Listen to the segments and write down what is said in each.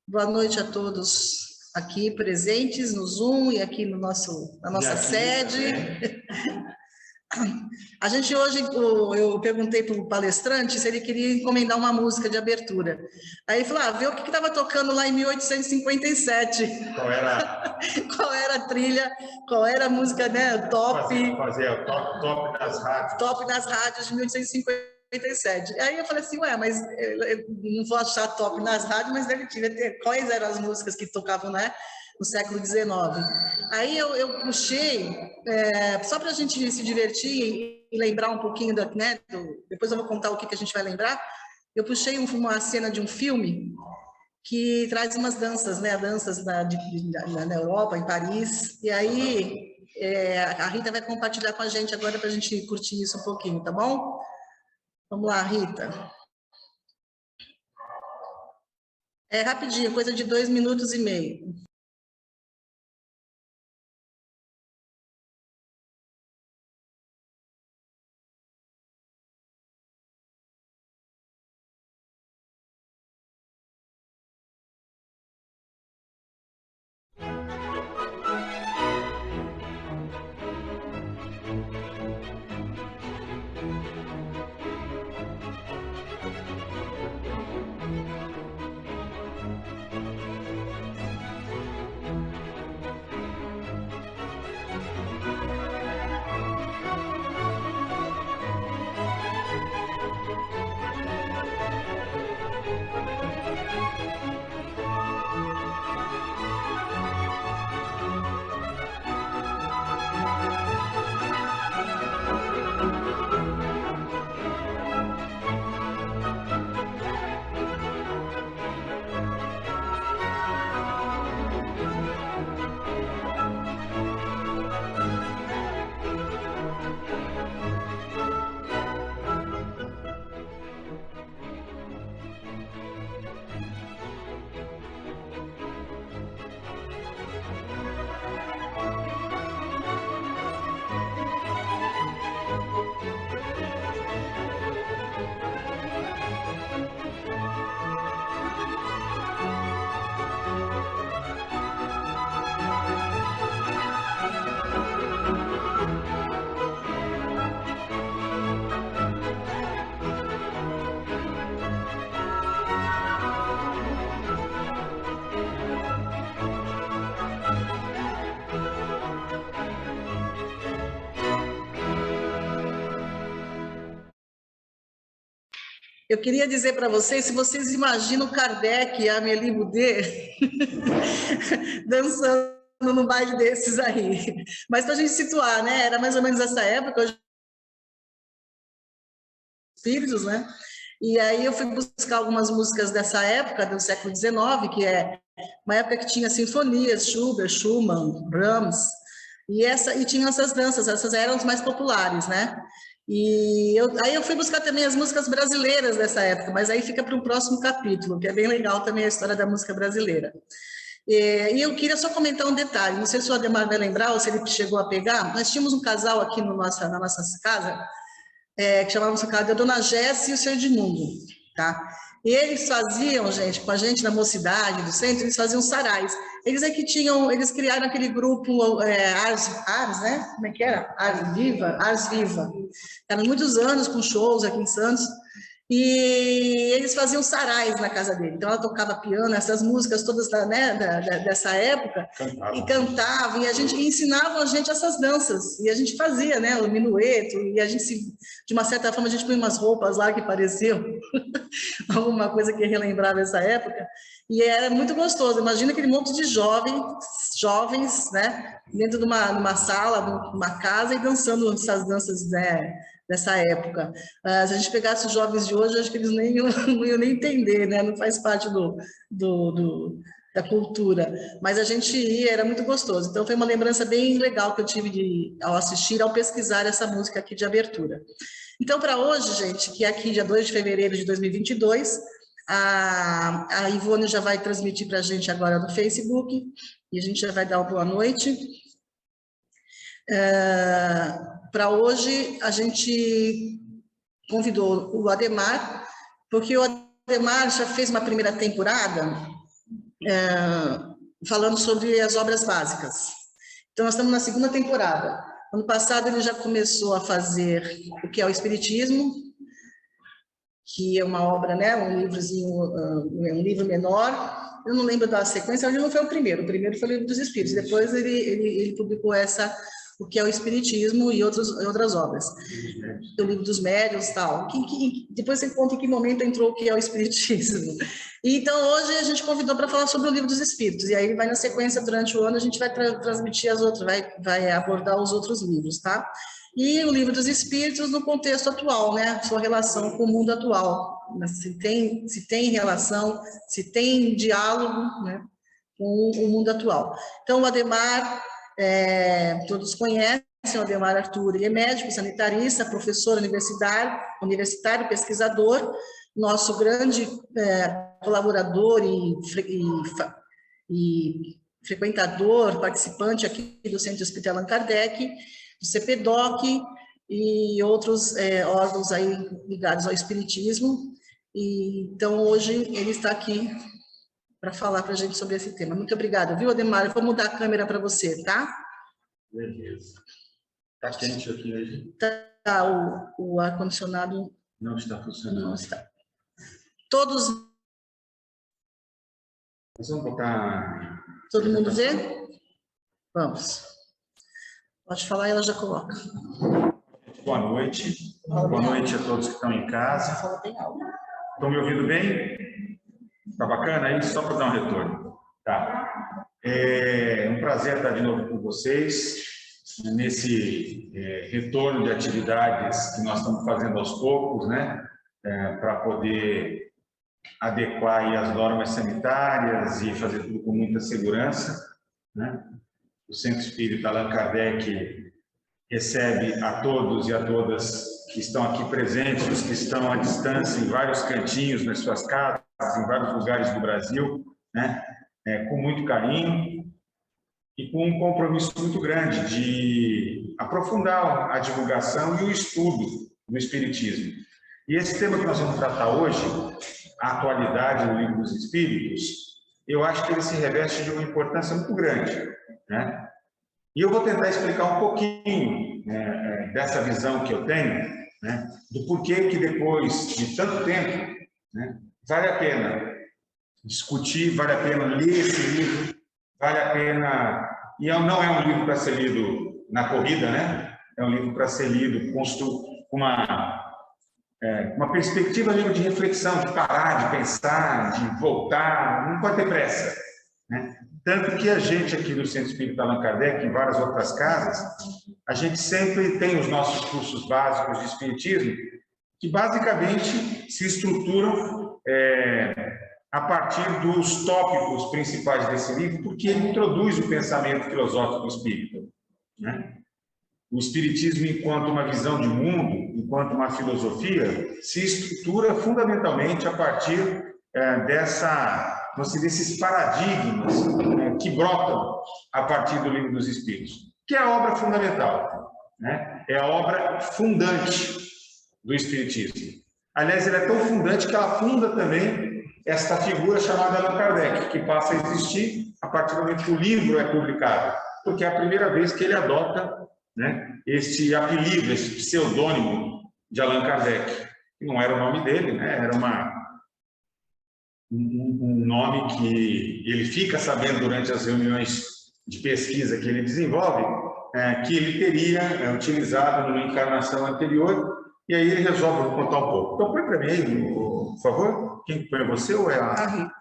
Boa noite a todos aqui presentes no Zoom e aqui no na nossa sede. A gente hoje, eu perguntei para o palestrante se ele queria encomendar uma música de abertura. Aí ele falou, vê o que estava tocando lá em 1857. Qual era? Qual era a trilha, qual era a música, né, top... Fazer o top das rádios. Top das rádios de 1857. Aí eu falei assim, mas eu não vou achar top nas rádios, mas deve ter quais eram as músicas que tocavam, né, no século XIX. Aí eu puxei, só para a gente se divertir e lembrar um pouquinho, depois eu vou contar o que a gente vai lembrar, eu puxei uma cena de um filme que traz umas danças, né, danças na Europa, em Paris, e aí a Rita vai compartilhar com a gente agora para a gente curtir isso um pouquinho, tá bom? Vamos lá, Rita. É rapidinho, coisa de 2 minutos e meio. Eu queria dizer para vocês, se vocês imaginam Kardec e a Amélie Boudet dançando num baile desses aí. Mas para a gente situar, né? Era mais ou menos essa época, os espíritos, né? E aí eu fui buscar algumas músicas dessa época, do século XIX, que é uma época que tinha sinfonias, Schubert, Schumann, Brahms, e tinham essas danças, essas eram as mais populares, né? Aí eu fui buscar também as músicas brasileiras dessa época, mas aí fica para um próximo capítulo, que é bem legal também a história da música brasileira. E eu queria só comentar um detalhe, não sei se o Ademar vai lembrar ou se ele chegou a pegar, nós tínhamos um casal aqui na nossa casa, que chamávamos o cara da Dona Jéssica e o seu Edmundo, tá? E eles faziam, gente, com a gente na mocidade do centro, eles faziam sarais. Eles é que eles criaram aquele grupo Ars, né? Como é que era? Ars Viva. Eram muitos anos com shows aqui em Santos. E eles faziam sarais na casa dele. Então ela tocava piano, essas músicas todas dessa época, e cantavam, e ensinavam a gente essas danças, e a gente fazia, né, o minueto, e a gente de uma certa forma a gente põe umas roupas lá que pareciam alguma coisa que relembrava essa época, e era muito gostoso. Imagina aquele monte de jovens, né, dentro de uma sala, numa casa, e dançando essas danças, né, dessa época. Se a gente pegasse os jovens de hoje, acho que eles não iam nem entender, né? Não faz parte da cultura. Mas a gente ia, era muito gostoso. Então, foi uma lembrança bem legal que eu tive ao assistir, ao pesquisar essa música aqui de abertura. Então, para hoje, gente, que é aqui, dia 2 de fevereiro de 2022, a Ivone já vai transmitir para a gente agora no Facebook, e a gente já vai dar uma boa noite. Para hoje, a gente convidou o Ademar, porque o Ademar já fez uma primeira temporada falando sobre as obras básicas. Então, nós estamos na segunda temporada. Ano passado, ele já começou a fazer o que é o Espiritismo, que é uma obra, né, um livrozinho, um livro menor. Eu não lembro da sequência, ele não foi o primeiro foi o Livro dos Espíritos. Depois ele publicou o que é o Espiritismo e outras obras. O Livro dos Médiuns e tal. Depois você conta em que momento entrou o que é o Espiritismo. E, então, hoje a gente convidou para falar sobre o Livro dos Espíritos. E aí vai na sequência, durante o ano, a gente vai transmitir as outras, vai abordar os outros livros, tá? E o Livro dos Espíritos no contexto atual, né? Sua relação com o mundo atual. Se tem relação, se tem diálogo, né, com o mundo atual. Então, o Adhemar, todos conhecem o Adhemar Arthur, ele é médico, sanitarista, professor universitário, pesquisador, nosso grande colaborador e frequentador, participante aqui do Centro Espírita Allan Kardec, do CPDOC e outros órgãos aí ligados ao Espiritismo. E, então, hoje ele está aqui para falar para a gente sobre esse tema. Muito obrigada, viu, Adhemar? Eu vou mudar a câmera para você, tá? Beleza. Está quente aqui hoje? Tá, o ar-condicionado não está funcionando. Não está. Todos... Nós vamos botar... Todo mundo vê? Vamos. Pode falar e ela já coloca. Boa noite. Boa noite a todos que estão em casa. Estão me ouvindo bem? Tá bacana aí? Só para dar um retorno. Tá. É um prazer estar de novo com vocês nesse retorno de atividades que nós estamos fazendo aos poucos, né? Para poder adequar aí as normas sanitárias e fazer tudo com muita segurança, né? O Centro Espírita Allan Kardec recebe a todos e a todas que estão aqui presentes, os que estão à distância em vários cantinhos, nas suas casas, em vários lugares do Brasil, né? Com muito carinho e com um compromisso muito grande de aprofundar a divulgação e o estudo do Espiritismo. E esse tema que nós vamos tratar hoje, a atualidade do Livro dos Espíritos, eu acho que ele se reveste de uma importância muito grande, né? E eu vou tentar explicar um pouquinho dessa visão que eu tenho, né, do porquê que depois de tanto tempo, né, vale a pena discutir, vale a pena ler esse livro, vale a pena... E não é um livro para ser lido na corrida, né? É um livro para ser lido com uma perspectiva mesmo de reflexão, de parar, de pensar, de voltar, não pode ter pressa, né? Tanto que a gente aqui no Centro Espírita Allan Kardec, em várias outras casas, a gente sempre tem os nossos cursos básicos de Espiritismo, que basicamente se estruturam a partir dos tópicos principais desse livro, porque ele introduz o pensamento filosófico espírita, né? O Espiritismo, enquanto uma visão de mundo, enquanto uma filosofia, se estrutura fundamentalmente a partir desses paradigmas que brotam a partir do Livro dos Espíritos, que é a obra fundamental, né? É a obra fundante do Espiritismo. Aliás, ela é tão fundante que ela funda também esta figura chamada Allan Kardec, que passa a existir a partir do momento que o livro é publicado, porque é a primeira vez que ele adota, né, este apelido, esse pseudônimo de Allan Kardec, que não era o nome dele, né, era um nome que ele fica sabendo durante as reuniões de pesquisa que ele desenvolve, que ele teria utilizado numa encarnação anterior, e aí ele resolve contar um pouco. Então, põe para mim aí, por favor. Quem põe, você ou é a Rita?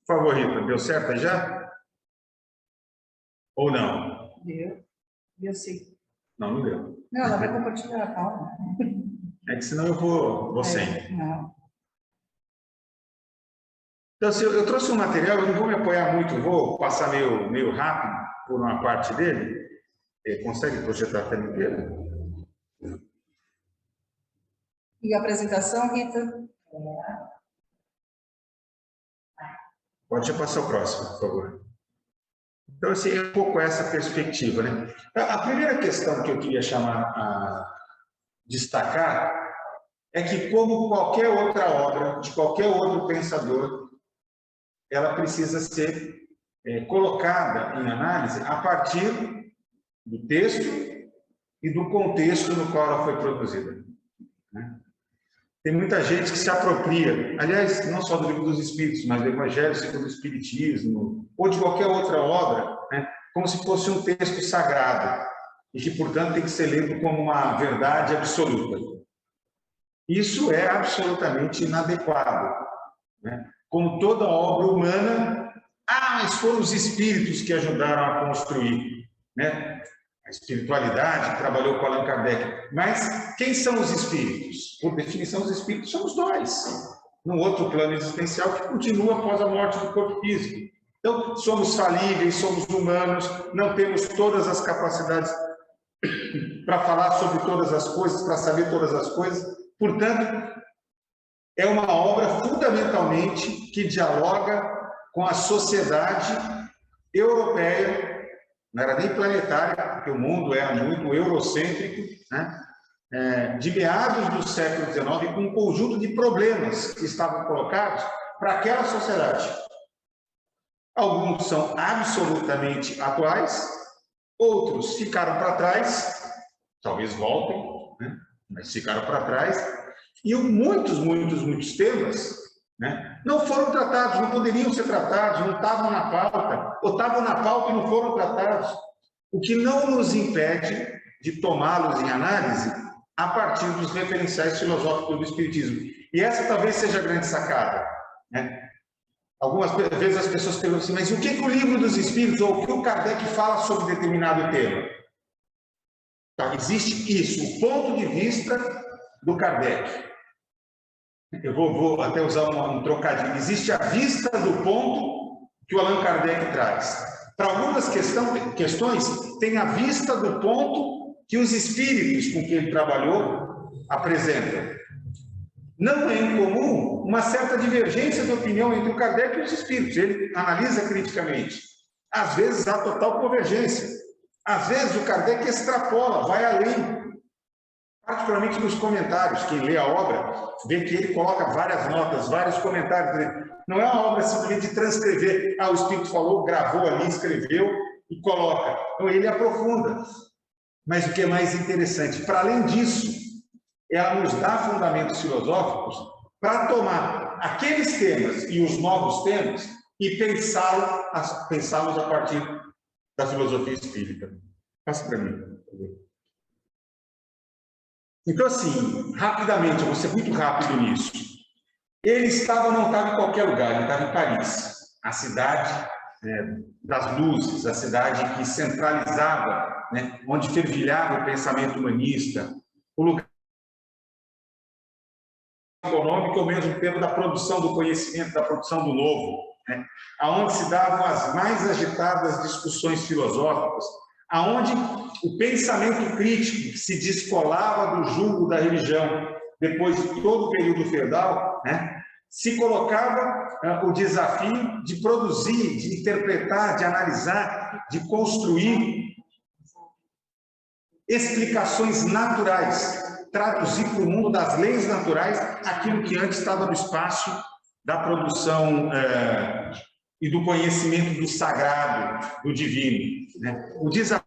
Por favor, Rita, deu certo aí já? Ou não? Deu sim. Não, não deu. Não, ela vai compartilhar, calma. É que senão eu vou sem. Não. Então, se eu trouxe um material, eu não vou me apoiar muito, vou passar meio rápido por uma parte dele. Consegue projetar a tela inteira? E a apresentação, Rita? Pode já passar o próximo, por favor. Então, assim, é um pouco essa perspectiva, né? A primeira questão que eu queria destacar é que, como qualquer outra obra, de qualquer outro pensador, ela precisa ser colocada em análise a partir do texto e do contexto no qual ela foi produzida, né? Tem muita gente que se apropria, aliás, não só do Livro dos Espíritos, mas do Evangelho segundo o Espiritismo, ou de qualquer outra obra, né, como se fosse um texto sagrado, e que, portanto, tem que ser lido como uma verdade absoluta. Isso é absolutamente inadequado, né? Como toda obra humana, mas foram os espíritos que ajudaram a construir, né? A espiritualidade trabalhou com Allan Kardec. Mas quem são os espíritos? Por definição, os espíritos somos nós, num outro plano existencial que continua após a morte do corpo físico. Então, somos falíveis, somos humanos, não temos todas as capacidades para falar sobre todas as coisas, para saber todas as coisas. Portanto, é uma obra fundamentalmente que dialoga com a sociedade europeia, não era nem planetária, porque o mundo era muito eurocêntrico, né? De meados do século XIX, com um conjunto de problemas que estavam colocados para aquela sociedade. Alguns são absolutamente atuais, outros ficaram para trás, talvez voltem, né? Mas ficaram para trás, e muitos temas, né, não foram tratados, não poderiam ser tratados, não estavam na pauta, ou estavam na pauta e não foram tratados, o que não nos impede de tomá-los em análise a partir dos referenciais filosóficos do Espiritismo. E essa talvez seja a grande sacada, né? Algumas vezes as pessoas perguntam assim, mas o que o Livro dos Espíritos, ou o que o Kardec fala sobre determinado tema? Então, existe isso, o ponto de vista do Kardec. Eu vou até usar um trocadilho. Existe a vista do ponto que o Allan Kardec traz. Para algumas questões, tem a vista do ponto que os espíritos com quem ele trabalhou apresentam. Não é incomum uma certa divergência de opinião entre o Kardec e os espíritos. Ele analisa criticamente. Às vezes há total convergência. Às vezes o Kardec extrapola, vai além. Particularmente nos comentários, quem lê a obra vê que ele coloca várias notas, vários comentários. Não é uma obra simplesmente de transcrever, o Espírito falou, gravou ali, escreveu e coloca. Então ele aprofunda. Mas o que é mais interessante, para além disso, ela nos dá fundamentos filosóficos para tomar aqueles temas e os novos temas e pensá-los a partir da filosofia espírita. Passa para mim, por favor. Então, assim, rapidamente, eu vou ser muito rápido nisso. Ele não estava em qualquer lugar, ele estava em Paris, a cidade das luzes, a cidade que centralizava, né, onde fervilhava o pensamento humanista, o lugar econômico ao mesmo tempo da produção do conhecimento, da produção do novo, né, aonde se davam as mais agitadas discussões filosóficas, aonde o pensamento crítico se descolava do jugo da religião, depois de todo o período feudal, né, se colocava o desafio de produzir, de interpretar, de analisar, de construir explicações naturais, traduzir para o mundo das leis naturais aquilo que antes estava no espaço da produção e do conhecimento do sagrado, do divino, né? O desafio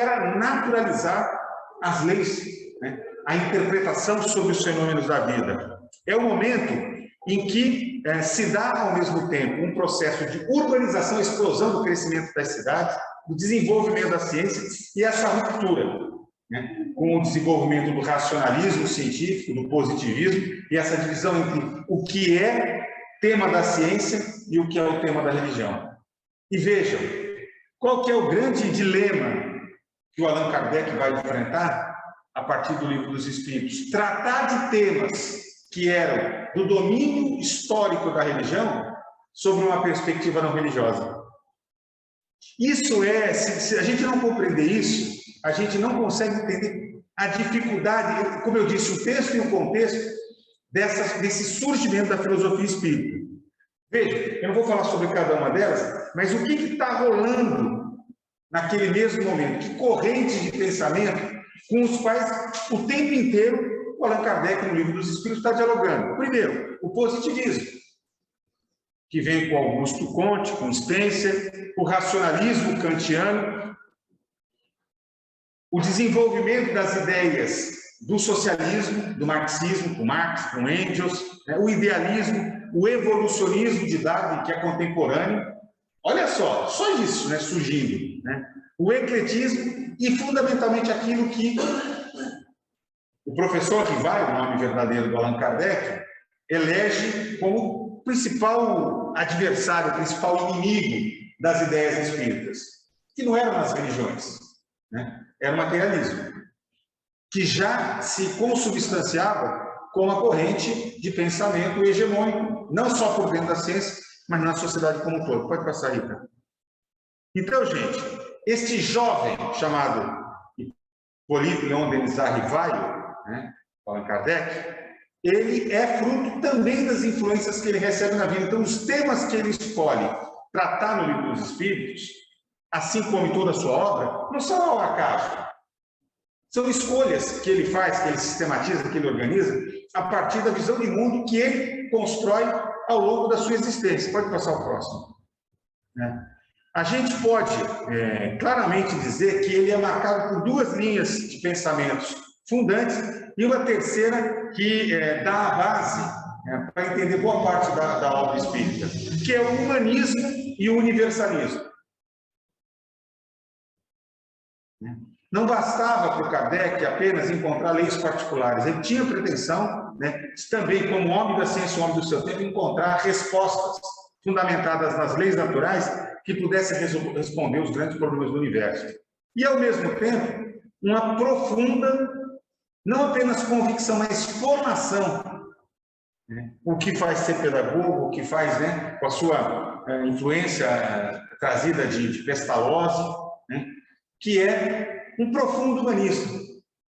era naturalizar as leis, né? A interpretação sobre os fenômenos da vida. É o momento em que se dá, ao mesmo tempo, um processo de urbanização, explosão do crescimento das cidades, do desenvolvimento da ciência e essa ruptura, né, com o desenvolvimento do racionalismo científico, do positivismo e essa divisão entre o que é tema da ciência e o que é o tema da religião. E vejam, qual que é o grande dilema que o Allan Kardec vai enfrentar a partir do Livro dos Espíritos? Tratar de temas que eram do domínio histórico da religião sob uma perspectiva não religiosa. Isso se a gente não compreender isso, a gente não consegue entender a dificuldade, como eu disse, o texto e o contexto desse surgimento da filosofia espírita. Veja, eu não vou falar sobre cada uma delas, mas o que está rolando naquele mesmo momento? Que correntes de pensamento com os quais o tempo inteiro o Allan Kardec, no Livro dos Espíritos, está dialogando. Primeiro, o positivismo. que vem com Augusto Comte, com Spencer, o racionalismo kantiano, o desenvolvimento das ideias do socialismo, do marxismo, com Marx, com Engels, né? O idealismo, o evolucionismo de Darwin, que é contemporâneo. Olha só isso, né, surgindo, né? O ecletismo e, fundamentalmente, aquilo que o professor Rivail, o nome verdadeiro do Allan Kardec, elege como principal adversário, principal inimigo das ideias espíritas, que não eram as religiões, né? Era o materialismo, que já se consubstanciava com a corrente de pensamento hegemônico, não só por dentro da ciência, mas na sociedade como um todo. Pode passar aí, cara. Então, gente, este jovem chamado Hippolyte Léon Denisard Rivail, né, Allan Kardec, ele é fruto também das influências que ele recebe na vida. Então, os temas que ele escolhe tratar no Livro dos Espíritos, assim como em toda a sua obra, não são ao acaso. São escolhas que ele faz, que ele sistematiza, que ele organiza, a partir da visão de mundo que ele constrói ao longo da sua existência. Pode passar o próximo. Né? A gente pode claramente dizer que ele é marcado por duas linhas de pensamentos fundantes e uma terceira que dá a base para entender boa parte da obra espírita, que é o humanismo e o universalismo. Não bastava para o Kardec apenas encontrar leis particulares, ele tinha pretensão, né, também como homem da ciência, homem do seu tempo, encontrar respostas fundamentadas nas leis naturais que pudessem responder os grandes problemas do universo. E, ao mesmo tempo, uma profunda, não apenas convicção, mas formação. Né? O que faz ser pedagogo, o que faz, né, com a sua influência trazida de Pestalozzi, né, que é um profundo humanista.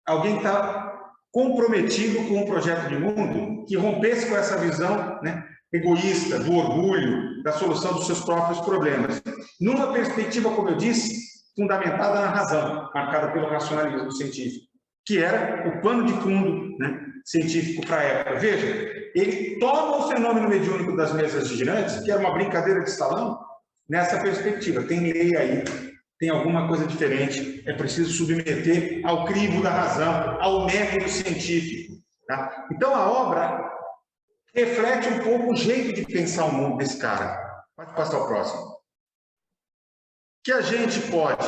Alguém que está comprometido com um projeto de mundo que rompesse com essa visão, né, egoísta, do orgulho, da solução dos seus próprios problemas. Numa perspectiva, como eu disse, fundamentada na razão, marcada pelo racionalismo científico, que era o pano de fundo, né, científico para a época. Veja, ele toma o fenômeno mediúnico das mesas girantes, que era uma brincadeira de salão, nessa perspectiva. Tem lei aí, tem alguma coisa diferente, é preciso submeter ao crivo da razão, ao método científico. Tá? Então, a obra reflete um pouco o jeito de pensar o mundo desse cara. Pode passar o próximo. Que a gente pode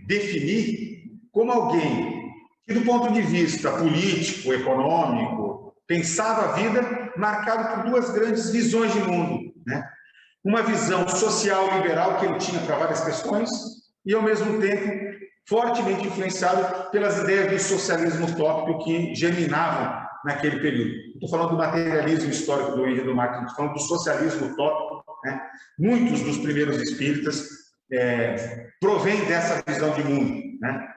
definir como alguém que, do ponto de vista político, econômico, pensava a vida marcado por duas grandes visões de mundo, né? Uma visão social liberal que ele tinha para várias questões e, ao mesmo tempo, fortemente influenciado pelas ideias do socialismo utópico que germinavam naquele período. Estou falando do materialismo histórico do Henri do Marx, estou falando do socialismo utópico, né? Muitos dos primeiros espíritas provêm dessa visão de mundo, né?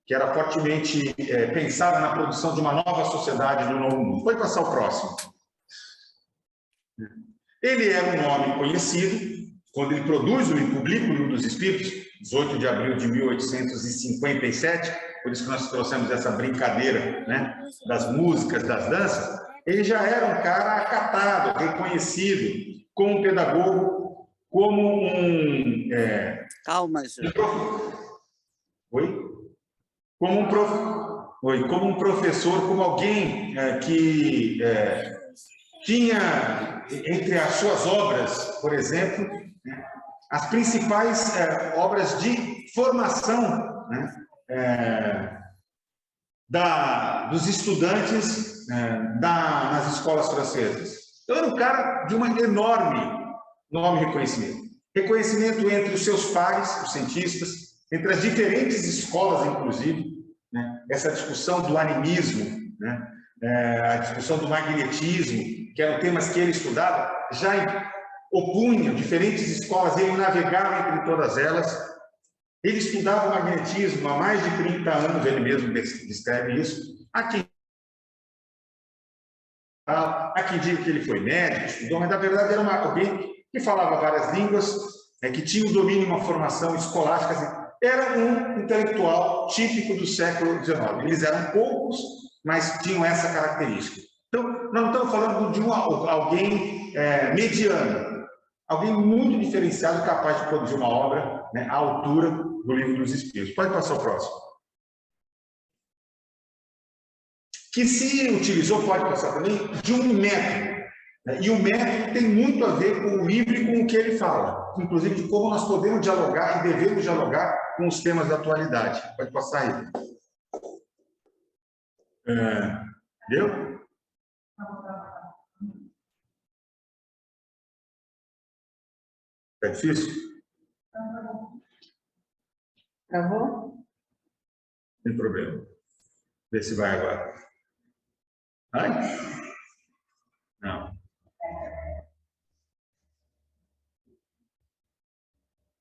Que era fortemente pensada na produção de uma nova sociedade, de um novo mundo. Pode passar o próximo. Ele era um homem conhecido, quando ele produz e publica o Livro dos Espíritos, 18 de abril de 1857, por isso que nós trouxemos essa brincadeira, né, das músicas, das danças. Ele já era um cara acatado, reconhecido, como um pedagogo, como um... Calma, Júlio. Oi? Como um professor, como alguém que tinha, entre as suas obras, por exemplo, né, as principais obras de formação, né, dos estudantes nas escolas francesas. Então, era um cara de uma enorme reconhecimento. Reconhecimento entre os seus pares, os cientistas, entre as diferentes escolas, inclusive, né, essa discussão do animismo, né, a discussão do magnetismo, que eram temas que ele estudava, já opunham diferentes escolas, ele navegava entre todas elas. Ele estudava o magnetismo há mais de 30 anos, ele mesmo descreve isso. Há quem diga que ele foi médico, estudou, mas na verdade era alguém que falava várias línguas, que tinha o domínio de uma formação escolástica, assim, era um intelectual típico do século XIX. Eles eram poucos, mas tinham essa característica. Então, nós não estamos falando de alguém mediano. alguém muito diferenciado, capaz de produzir uma obra, né, à altura do Livro dos Espíritos. Pode passar o próximo. Que se utilizou, pode passar também, de um método. Né? E o método tem muito a ver com o livro e com o que ele fala. Inclusive de como nós podemos dialogar e devemos dialogar com os temas da atualidade. Pode passar aí. Deu? É difícil? Travou? Não tem problema. Vê se vai agora. Vai? Não.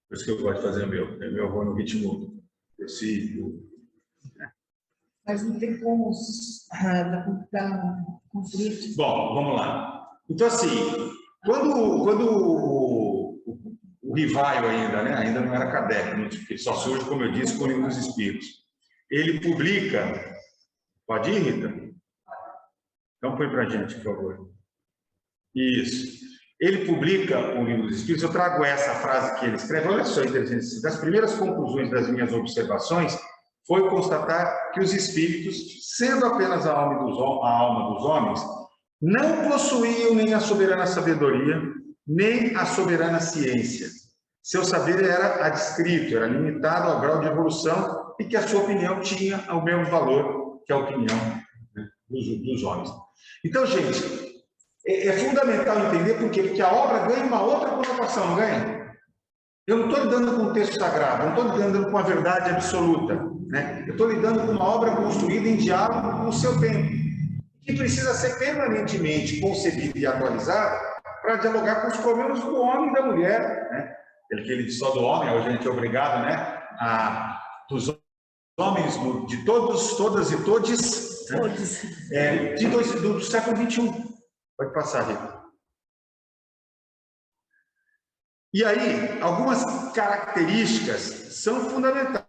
Por isso que eu gosto de fazer o meu. Eu vou no ritmo possível. Mas não tem como dar conflito. Bom, vamos lá. Então, assim, quando o Rivaio ainda não era Kardec, só surge, como eu disse, com o Livro dos Espíritos. Ele publica... Pode ir, Rita? Então, põe para a gente, por favor. Isso. Ele publica o Livro dos Espíritos, eu trago essa frase que ele escreve, olha só, interessante. Das primeiras conclusões das minhas observações foi constatar que os espíritos, sendo apenas a alma dos homens, não possuíam nem a soberana sabedoria, nem a soberana ciência. Seu saber era adscrito, era limitado ao grau de evolução e que a sua opinião tinha o mesmo valor que a opinião, né, dos homens. Então, gente, é fundamental entender por quê? Porque a obra ganha uma outra conotação, não ganha? Eu não estou lidando com um texto sagrado, não estou lidando com a verdade absoluta, né? Eu estou lidando com uma obra construída em diálogo com o seu tempo, que precisa ser permanentemente concebida e atualizada para dialogar com os problemas do homem e da mulher, né? Ele diz só do homem, hoje a gente é obrigado, né? Dos homens, de todos, todas e todes, né? Do século XXI. Pode passar, Rita. E aí, algumas características são fundamentais.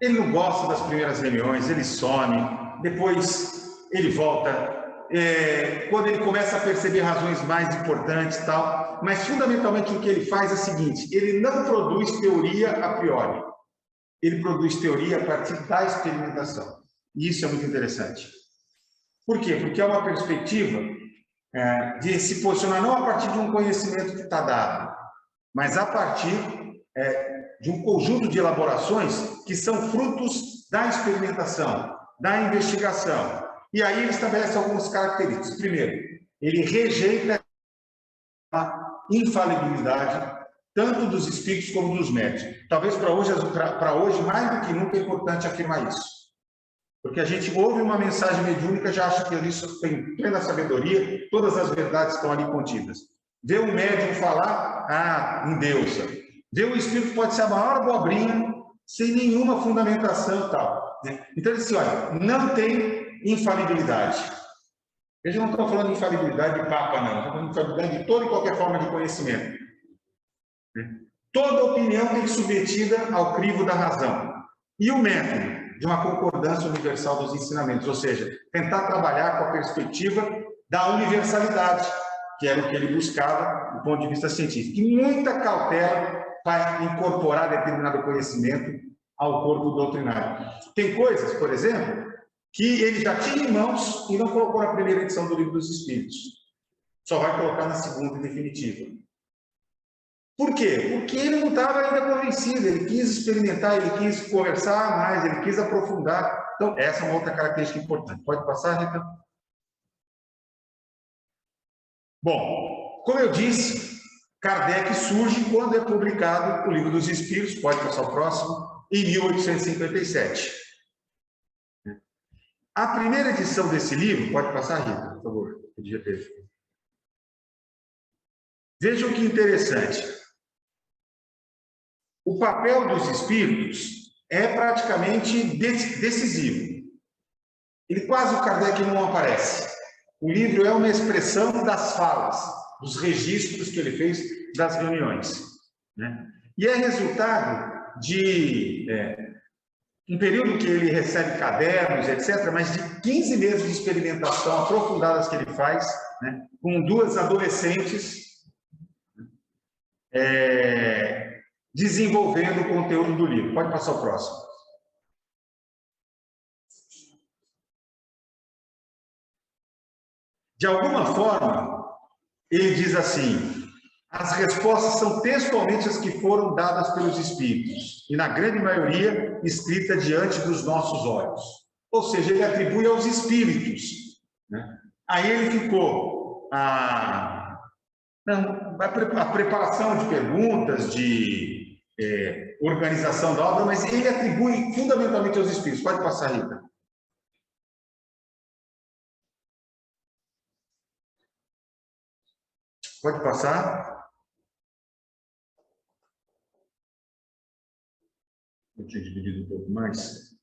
Ele não gosta das primeiras reuniões, ele some, depois ele volta, quando ele começa a perceber razões mais importantes e tal. Mas, fundamentalmente, o que ele faz é o seguinte, ele não produz teoria a priori. Ele produz teoria a partir da experimentação. E isso é muito interessante. Por quê? Porque é uma perspectiva de se posicionar não a partir de um conhecimento que está dado, mas a partir de um conjunto de elaborações que são frutos da experimentação, da investigação. E aí ele estabelece algumas características. Primeiro, ele rejeita a infalibilidade tanto dos espíritos como dos médiuns. Talvez para hoje, mais do que nunca, é importante afirmar isso. Porque a gente ouve uma mensagem mediúnica, já acha que isso tem plena sabedoria, todas as verdades estão ali contidas. Vê um médium falar, em Deus. Vê o espírito pode ser a maior abobrinha, sem nenhuma fundamentação e tal. Então, ele diz assim, olha, não tem infalibilidade. Veja, não estou falando de infalibilidade de papa, não. Estou falando de infalibilidade de toda e qualquer forma de conhecimento. Toda opinião tem que ser submetida ao crivo da razão. E o método de uma concordância universal dos ensinamentos, ou seja, tentar trabalhar com a perspectiva da universalidade, que era o que ele buscava do ponto de vista científico. E muita cautela para incorporar determinado conhecimento ao corpo doutrinário. Tem coisas, por exemplo, que ele já tinha em mãos e não colocou na primeira edição do Livro dos Espíritos. Só vai colocar na segunda e definitiva. Por quê? Porque ele não estava ainda convencido, ele quis experimentar, ele quis conversar mais, ele quis aprofundar. Então, essa é uma outra característica importante. Pode passar, Rita? Bom, como eu disse, Kardec surge quando é publicado o Livro dos Espíritos, pode passar o próximo, em 1857. A primeira edição desse livro, pode passar, Rita, por favor, podia ter. Vejam que interessante. O papel dos espíritos é praticamente decisivo. Ele quase, o Kardec não aparece. O livro é uma expressão das falas, dos registros que ele fez das reuniões, né? E é resultado de um período que ele recebe cadernos, etc., mas de 15 meses de experimentação aprofundadas que ele faz, né, com 2 adolescentes desenvolvendo o conteúdo do livro. Pode passar o próximo. De alguma forma, ele diz assim: as respostas são textualmente as que foram dadas pelos espíritos, e na grande maioria escrita diante dos nossos olhos. Ou seja, ele atribui aos espíritos, né? Aí ele ficou a preparação de perguntas, de organização da obra, mas ele atribui fundamentalmente aos espíritos. Pode passar, Rita. Pode passar. Eu tinha dividido um pouco mais.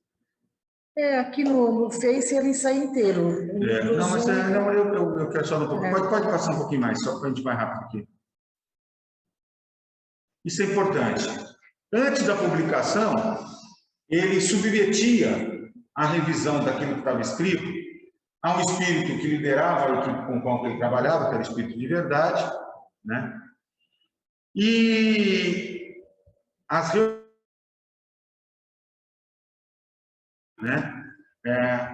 Aqui no Face ele sai inteiro. Não, mas eu quero só um pouco. Pode passar um pouquinho mais, só para a gente ir mais rápido aqui. Isso é importante. Antes da publicação, ele submetia a revisão daquilo que estava escrito a um espírito que liderava a equipe com qual ele trabalhava, que era o espírito de verdade, né? E as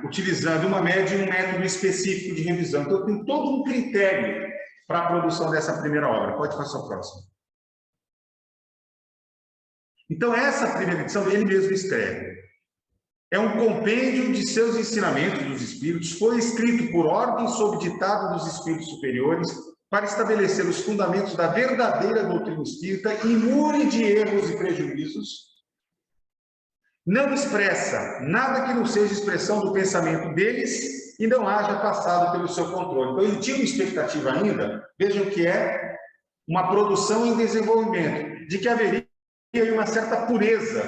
utilizando uma média e um método específico de revisão. Então, tem todo um critério para a produção dessa primeira obra. Pode passar o próximo. Então, essa primeira edição, ele mesmo escreve. É um compêndio de seus ensinamentos dos espíritos, foi escrito por ordem sob ditado dos espíritos superiores para estabelecer os fundamentos da verdadeira doutrina espírita, imune de erros e prejuízos. Não expressa nada que não seja expressão do pensamento deles e não haja passado pelo seu controle. Então, ele tinha uma expectativa ainda, vejam que é uma produção em desenvolvimento, de que haveria uma certa pureza,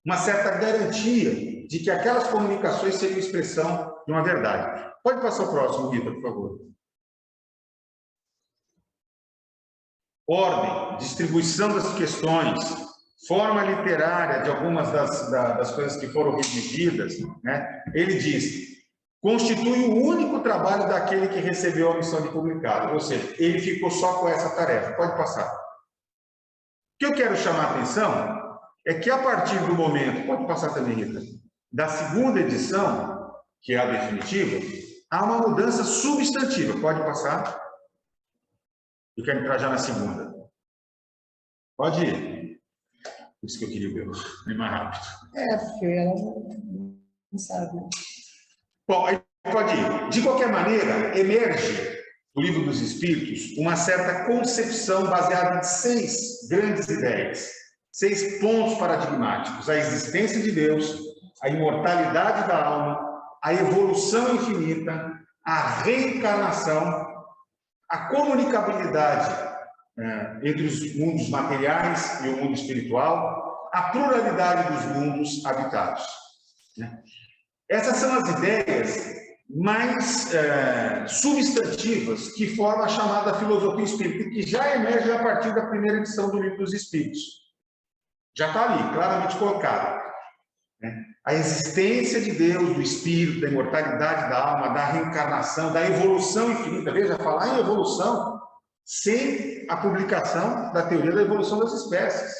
uma certa garantia de que aquelas comunicações seriam expressão de uma verdade. Pode passar o próximo, Rita, por favor. Ordem, distribuição das questões, forma literária de algumas das coisas que foram redigidas, né? Ele diz: constitui o único trabalho daquele que recebeu a missão de publicar. Ou seja, ele ficou só com essa tarefa. Pode passar. O que eu quero chamar a atenção é que, a partir do momento, pode passar também, Rita, da segunda edição, que é a definitiva, há uma mudança substantiva. Pode passar. Eu quero entrar já na segunda. Pode ir. Por isso que eu queria ver mais rápido. Porque ela não sabe. Bom, aí pode ir. De qualquer maneira, emerge do Livro dos Espíritos uma certa concepção baseada em 6 grandes ideias, 6 pontos paradigmáticos: a existência de Deus, a imortalidade da alma, a evolução infinita, a reencarnação, a comunicabilidade entre os mundos materiais e o mundo espiritual, a pluralidade dos mundos habitados. Essas são as ideias mais substantivas que formam a chamada filosofia espírita, que já emerge a partir da primeira edição do Livro dos Espíritos. Já está ali, claramente colocado. A existência de Deus, do Espírito, da imortalidade da alma, da reencarnação, da evolução infinita. Veja, falar em evolução sem a publicação da teoria da evolução das espécies.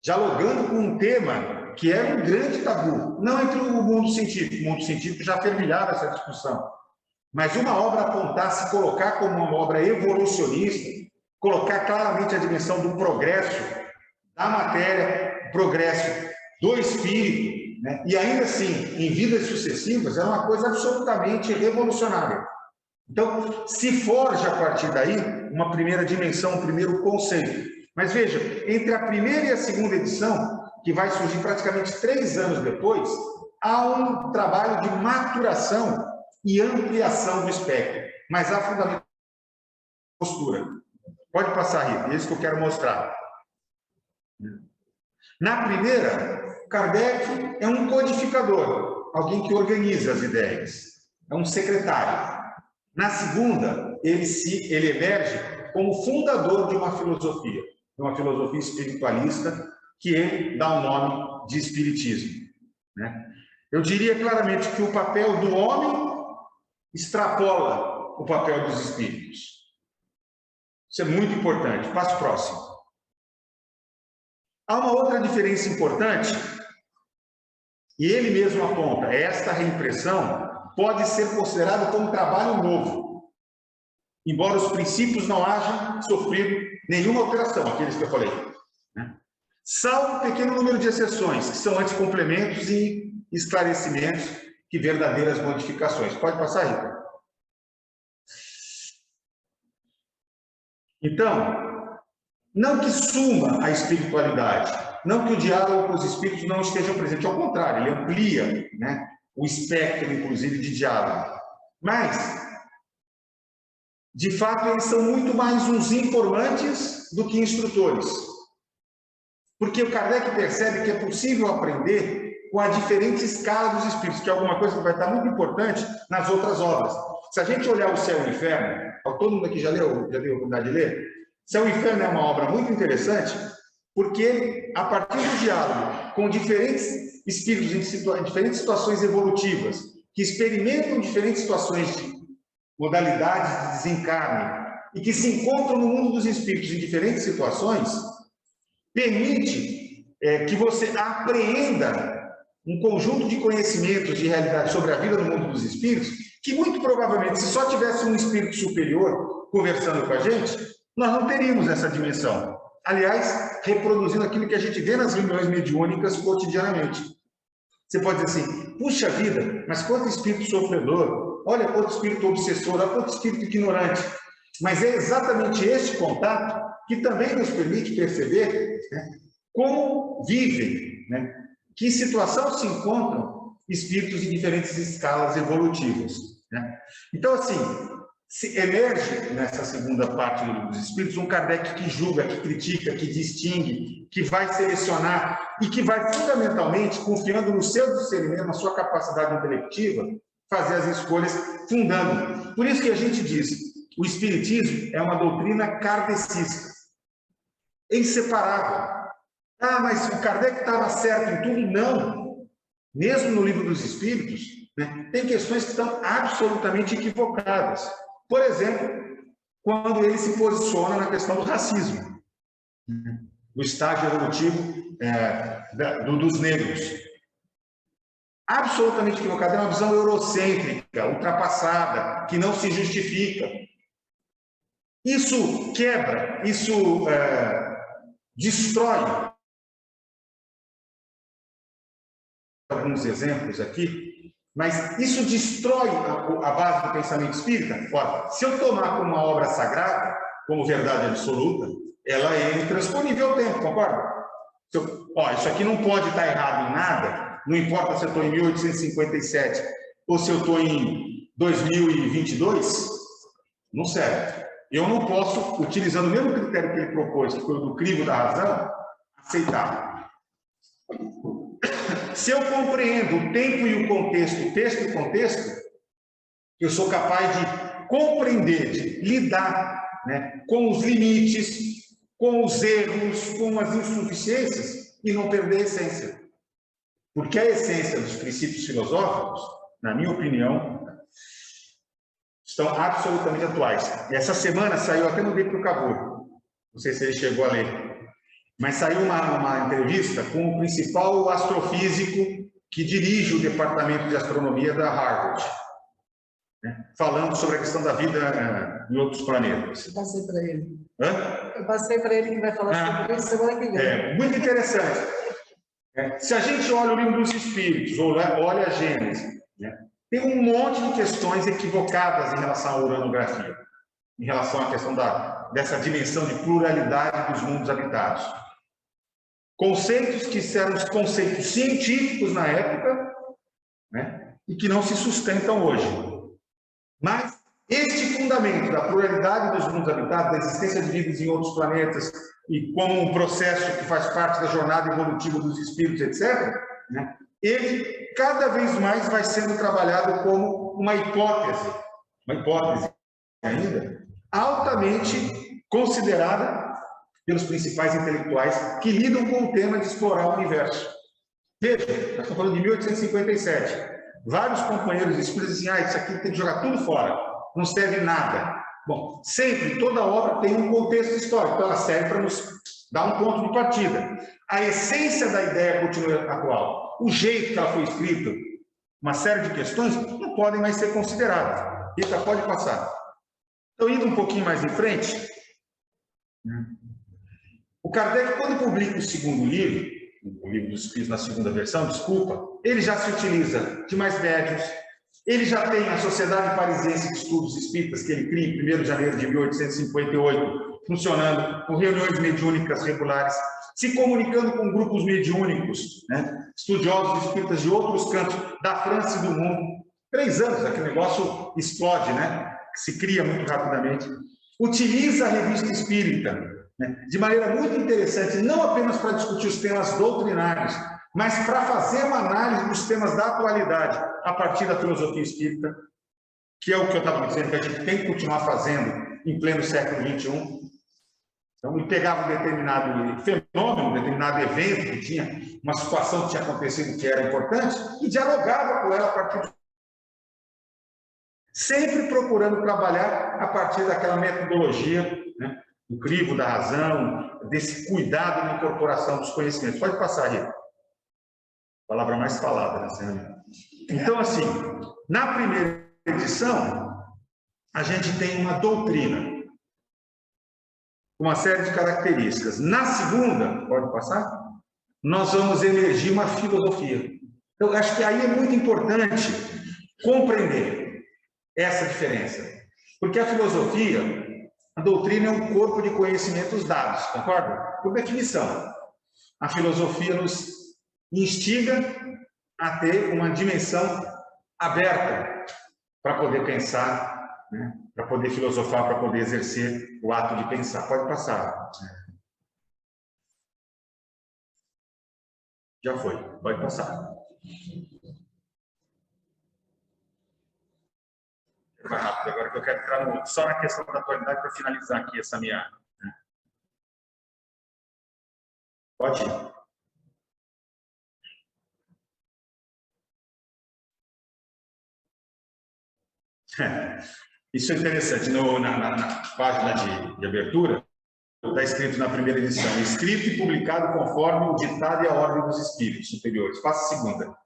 Dialogando com um tema que era um grande tabu, não entre o mundo científico. O mundo científico já fervilhava essa discussão. Mas uma obra apontar, se colocar como uma obra evolucionista, colocar claramente a dimensão do progresso da matéria, progresso do espírito, né? E ainda assim, em vidas sucessivas, era uma coisa absolutamente revolucionária. Então, se forja a partir daí uma primeira dimensão, um primeiro conceito. Mas veja, entre a primeira e a segunda edição, que vai surgir praticamente 3 anos depois, há um trabalho de maturação e ampliação do espectro. Mas há fundamental postura. Pode passar, Rita, é isso que eu quero mostrar. Na primeira, Kardec é um codificador, alguém que organiza as ideias, é um secretário. Na segunda, ele emerge como fundador de uma filosofia espiritualista, que ele dá o nome de espiritismo, né? Eu diria claramente que o papel do homem extrapola o papel dos espíritos. Isso é muito importante. Passo próximo. Há uma outra diferença importante, e ele mesmo aponta, esta reimpressão pode ser considerada como trabalho novo, embora os princípios não hajam sofrido nenhuma alteração, aqueles que eu falei, né? Salvo um pequeno número de exceções, que são antes complementos e esclarecimentos que verdadeiras modificações. Pode passar, Rita? Então, não que suma a espiritualidade, não que o diálogo com os espíritos não esteja presente, ao contrário, ele amplia, né, o espectro, inclusive, de diálogo. Mas, de fato, eles são muito mais uns informantes do que instrutores. Porque o Kardec percebe que é possível aprender com a diferente escala dos espíritos, que é alguma coisa que vai estar muito importante nas outras obras. Se a gente olhar o Céu e o Inferno, todo mundo aqui já deu a oportunidade de ler? Céu e Inferno é uma obra muito interessante, porque a partir do diálogo com diferentes espíritos em diferentes situações evolutivas, que experimentam diferentes situações de modalidades de desencarne e que se encontram no mundo dos espíritos em diferentes situações, permite que você apreenda um conjunto de conhecimentos de realidade sobre a vida no mundo dos espíritos, que muito provavelmente, se só tivesse um espírito superior conversando com a gente, nós não teríamos essa dimensão. Aliás, reproduzindo aquilo que a gente vê nas reuniões mediúnicas cotidianamente. Você pode dizer assim, puxa vida, mas quanto espírito sofredor, olha quanto espírito obsessor, olha quanto espírito ignorante. Mas é exatamente este contato que também nos permite perceber, né, como vivem, né, que situação se encontram espíritos em diferentes escalas evolutivas, né? Então, assim, se emerge nessa segunda parte do Livro dos Espíritos um Kardec que julga, que critica, que distingue, que vai selecionar e que vai fundamentalmente, confiando no seu discernimento, na sua capacidade intelectiva, fazer as escolhas fundando. Por isso que a gente diz, o Espiritismo é uma doutrina kardecista, inseparável. Ah, mas o Kardec estava certo em tudo? Não. Mesmo no Livro dos Espíritos, né, tem questões que estão absolutamente equivocadas. Por exemplo, quando ele se posiciona na questão do racismo, do estágio evolutivo dos negros. Absolutamente equivocado, é uma visão eurocêntrica, ultrapassada, que não se justifica. Isso quebra, isso destrói. Alguns exemplos aqui, mas isso destrói a base do pensamento espírita. Ora, se eu tomar como uma obra sagrada, como verdade absoluta, ela é intransponível ao tempo, concorda? Isso aqui não pode estar errado em nada, não importa se eu estou em 1857 ou se eu estou em 2022, não serve. Eu não posso, utilizando o mesmo critério que ele propôs, que foi o do crivo da razão, aceitar. Se eu compreendo o tempo e o contexto, o texto e o contexto, eu sou capaz de compreender, de lidar, né, com os limites, com os erros, com as insuficiências e não perder a essência. Porque a essência dos princípios filosóficos, na minha opinião, estão absolutamente atuais. E essa semana saiu, até mandei para o Cavour, não sei se ele chegou a ler, mas saiu uma entrevista com o principal astrofísico que dirige o departamento de astronomia da Harvard, né, falando sobre a questão da vida em outros planetas. Eu passei para ele. Hã? Eu passei para ele que vai falar sobre isso semana que vem. Muito interessante. Se a gente olha o Livro dos Espíritos, ou olha a Gênesis, né, tem um monte de questões equivocadas em relação à uranografia, em relação à questão dessa dimensão de pluralidade dos mundos habitados. Conceitos que eram os conceitos científicos na época, né, e que não se sustentam hoje. Mas este fundamento da pluralidade dos mundos habitados, da existência de vidas em outros planetas, e como um processo que faz parte da jornada evolutiva dos espíritos, etc., né, ele cada vez mais vai sendo trabalhado como uma hipótese ainda, altamente considerada pelos principais intelectuais que lidam com o tema de explorar o universo. Veja, nós estamos falando de 1857. Vários companheiros espíritas dizem, isso aqui tem que jogar tudo fora, não serve nada. Bom, sempre, toda obra tem um contexto histórico, então ela serve para nos dar um ponto de partida. A essência da ideia continua atual. O jeito que ela foi escrita, uma série de questões, não podem mais ser consideradas. Rita, pode passar. Então, indo um pouquinho mais em frente, o Kardec, quando publica o segundo livro, o Livro dos Espíritos na segunda versão, desculpa, ele já se utiliza de mais médiuns, ele já tem a Sociedade Parisiense de Estudos Espíritas, que ele cria em 1º de janeiro de 1858, funcionando, com reuniões mediúnicas regulares, se comunicando com grupos mediúnicos, né? Estudiosos espíritas de outros cantos da França e do mundo. 3 anos, aquele negócio explode, né? Se cria muito rapidamente. Utiliza a revista espírita, né? De maneira muito interessante, não apenas para discutir os temas doutrinários, mas para fazer uma análise dos temas da atualidade, a partir da filosofia espírita, que é o que eu estava dizendo, que a gente tem que continuar fazendo em pleno século XXI. Então, ele pegava um determinado fenômeno, um determinado evento que tinha, uma situação que tinha acontecido que era importante, e dialogava com ela a partir de... Sempre procurando trabalhar a partir daquela metodologia, né, do crivo da razão, desse cuidado na incorporação dos conhecimentos. Pode passar, Rita. Palavra mais falada, né, senhora? Então, assim, na primeira edição, a gente tem uma doutrina, uma série de características. Na segunda, pode passar? Nós vamos emergir uma filosofia. Eu acho que aí é muito importante compreender essa diferença. Porque a filosofia, a doutrina é um corpo de conhecimentos dados, concorda? Por definição. A filosofia nos instiga a ter uma dimensão aberta para poder pensar, né? Para poder filosofar, para poder exercer o ato de pensar. Pode passar. Já foi, pode passar. Vai rápido agora, que eu quero entrar só na questão da atualidade para finalizar aqui essa minha... Pode ir. Isso é interessante. Na página de abertura, está escrito na primeira edição: escrito e publicado conforme o ditado e a ordem dos espíritos superiores. Passa a segunda.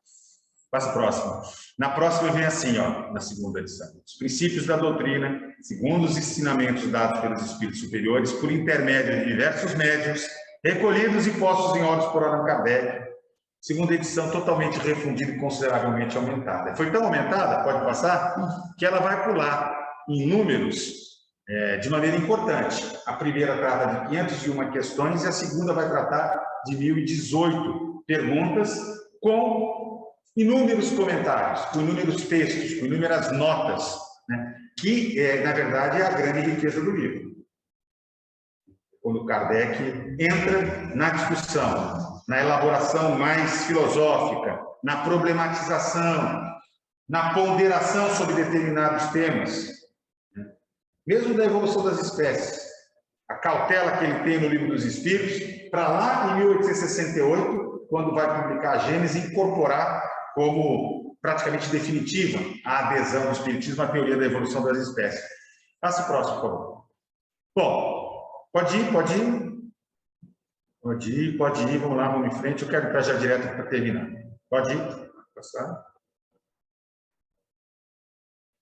Passa a próxima. Na próxima vem assim, ó, na segunda edição: os princípios da doutrina, segundo os ensinamentos dados pelos espíritos superiores, por intermédio de diversos médiuns, recolhidos e postos em ordens por Allan Kardec. Segunda edição totalmente refundida e consideravelmente aumentada. Foi tão aumentada, pode passar, que ela vai pular em números de maneira importante. A primeira trata de 501 questões e a segunda vai tratar de 1018 perguntas com inúmeros comentários, com inúmeros textos, com inúmeras notas, né? Que, na verdade, é a grande riqueza do livro. Quando Kardec entra na discussão, na elaboração mais filosófica, na problematização, na ponderação sobre determinados temas, mesmo da evolução das espécies, a cautela que ele tem no Livro dos Espíritos, para lá em 1868, quando vai publicar a Gênese, incorporar como praticamente definitiva a adesão do Espiritismo à teoria da evolução das espécies. Passa o próximo, por favor. Bom, pode ir. Pode ir, vamos lá, vamos em frente. Eu quero entrar já direto para terminar. Pode ir, passar.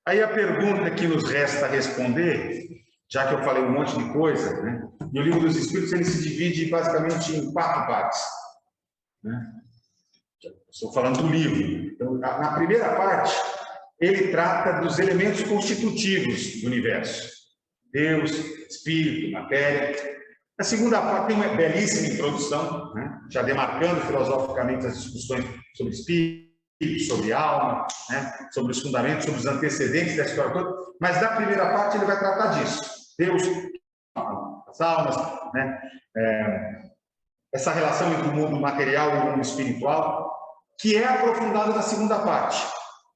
Aí a pergunta que nos resta responder, já que eu falei um monte de coisa, né? E o Livro dos Espíritos ele se divide basicamente em 4 partes, né? Estou falando do livro. Então, na primeira parte, ele trata dos elementos constitutivos do universo: Deus, Espírito, matéria. Na segunda parte tem uma belíssima introdução, né? Já demarcando filosoficamente as discussões sobre espírito, sobre alma, né? Sobre os fundamentos, sobre os antecedentes da história toda. Mas na primeira parte ele vai tratar disso: Deus, as almas, né? Essa relação entre o mundo material e o mundo espiritual, que é aprofundada na segunda parte.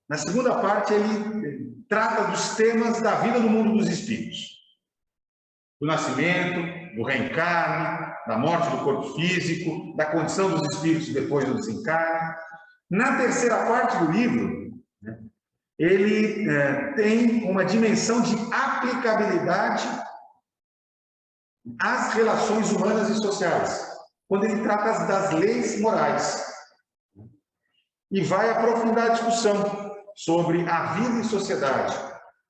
Na segunda parte ele trata dos temas da vida no mundo dos espíritos: do nascimento, do reencarne, da morte do corpo físico, da condição dos espíritos depois do desencarne. Na terceira parte do livro, né, ele tem uma dimensão de aplicabilidade às relações humanas e sociais, quando ele trata das leis morais. E vai aprofundar a discussão sobre a vida em sociedade.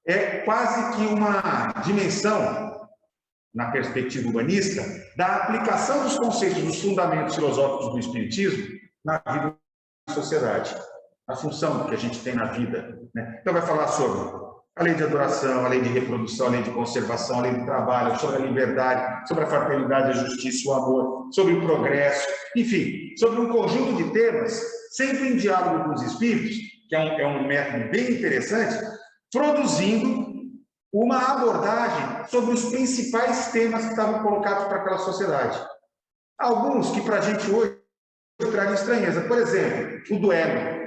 É quase que uma dimensão, na perspectiva humanista, da aplicação dos conceitos, dos fundamentos filosóficos do Espiritismo na vida em sociedade. A função que a gente tem na vida, né? Então vai falar sobre a lei de adoração, a lei de reprodução, a lei de conservação, a lei do trabalho, sobre a liberdade, sobre a fraternidade, a justiça, o amor, sobre o progresso, enfim, sobre um conjunto de temas, sempre em diálogo com os espíritos, que é um método bem interessante, produzindo uma abordagem sobre os principais temas que estavam colocados para aquela sociedade. Alguns que para a gente hoje tragam estranheza. Por exemplo, o duelo.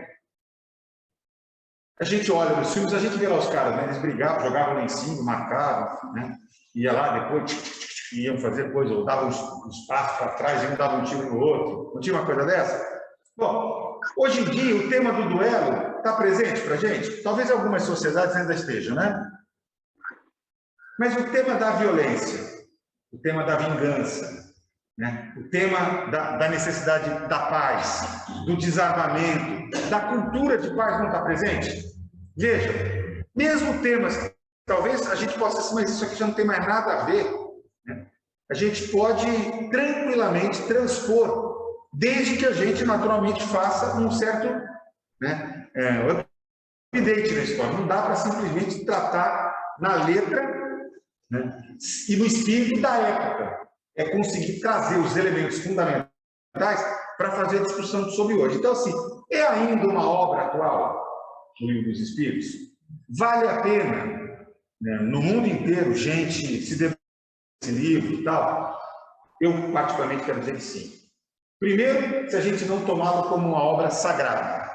A gente olha nos filmes, a gente vê lá os caras, né? Eles brigavam, jogavam lá em cima, marcavam, né? Ia lá depois, iam fazer coisa, ou davam uns passos para trás e um dava um tiro no outro. Não tinha uma coisa dessa? Bom, hoje em dia o tema do duelo está presente para a gente? Talvez algumas sociedades ainda estejam, né? Mas o tema da violência, o tema da vingança, né? O tema da necessidade da paz, do desarmamento, da cultura de paz não está presente? Veja, mesmo temas que talvez a gente possa dizer, mas isso aqui já não tem mais nada a ver, né? A gente pode tranquilamente transpor, desde que a gente naturalmente faça um certo, né, update na história. Não dá para simplesmente tratar na letra, né, e no espírito da época. É conseguir trazer os elementos fundamentais para fazer a discussão sobre hoje. Então, assim, é ainda uma obra atual do Livro dos Espíritos? Vale a pena, né, no mundo inteiro, gente se debater esse livro e tal? Eu, particularmente, quero dizer que sim. Primeiro, se a gente não tomá-lo como uma obra sagrada.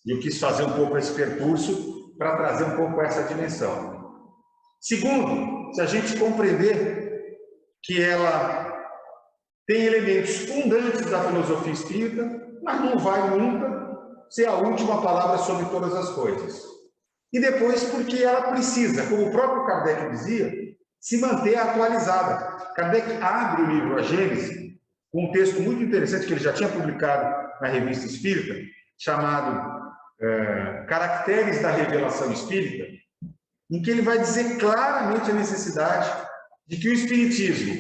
E eu quis fazer um pouco esse percurso para trazer um pouco essa dimensão. Segundo, se a gente compreender que ela tem elementos fundantes da filosofia espírita, mas não vai nunca ser a última palavra sobre todas as coisas. E depois, porque ela precisa, como o próprio Kardec dizia, se manter atualizada. Kardec abre o livro A Gênese, com um texto muito interessante que ele já tinha publicado na Revista Espírita, chamado Caracteres da Revelação Espírita, em que ele vai dizer claramente a necessidade de que o Espiritismo,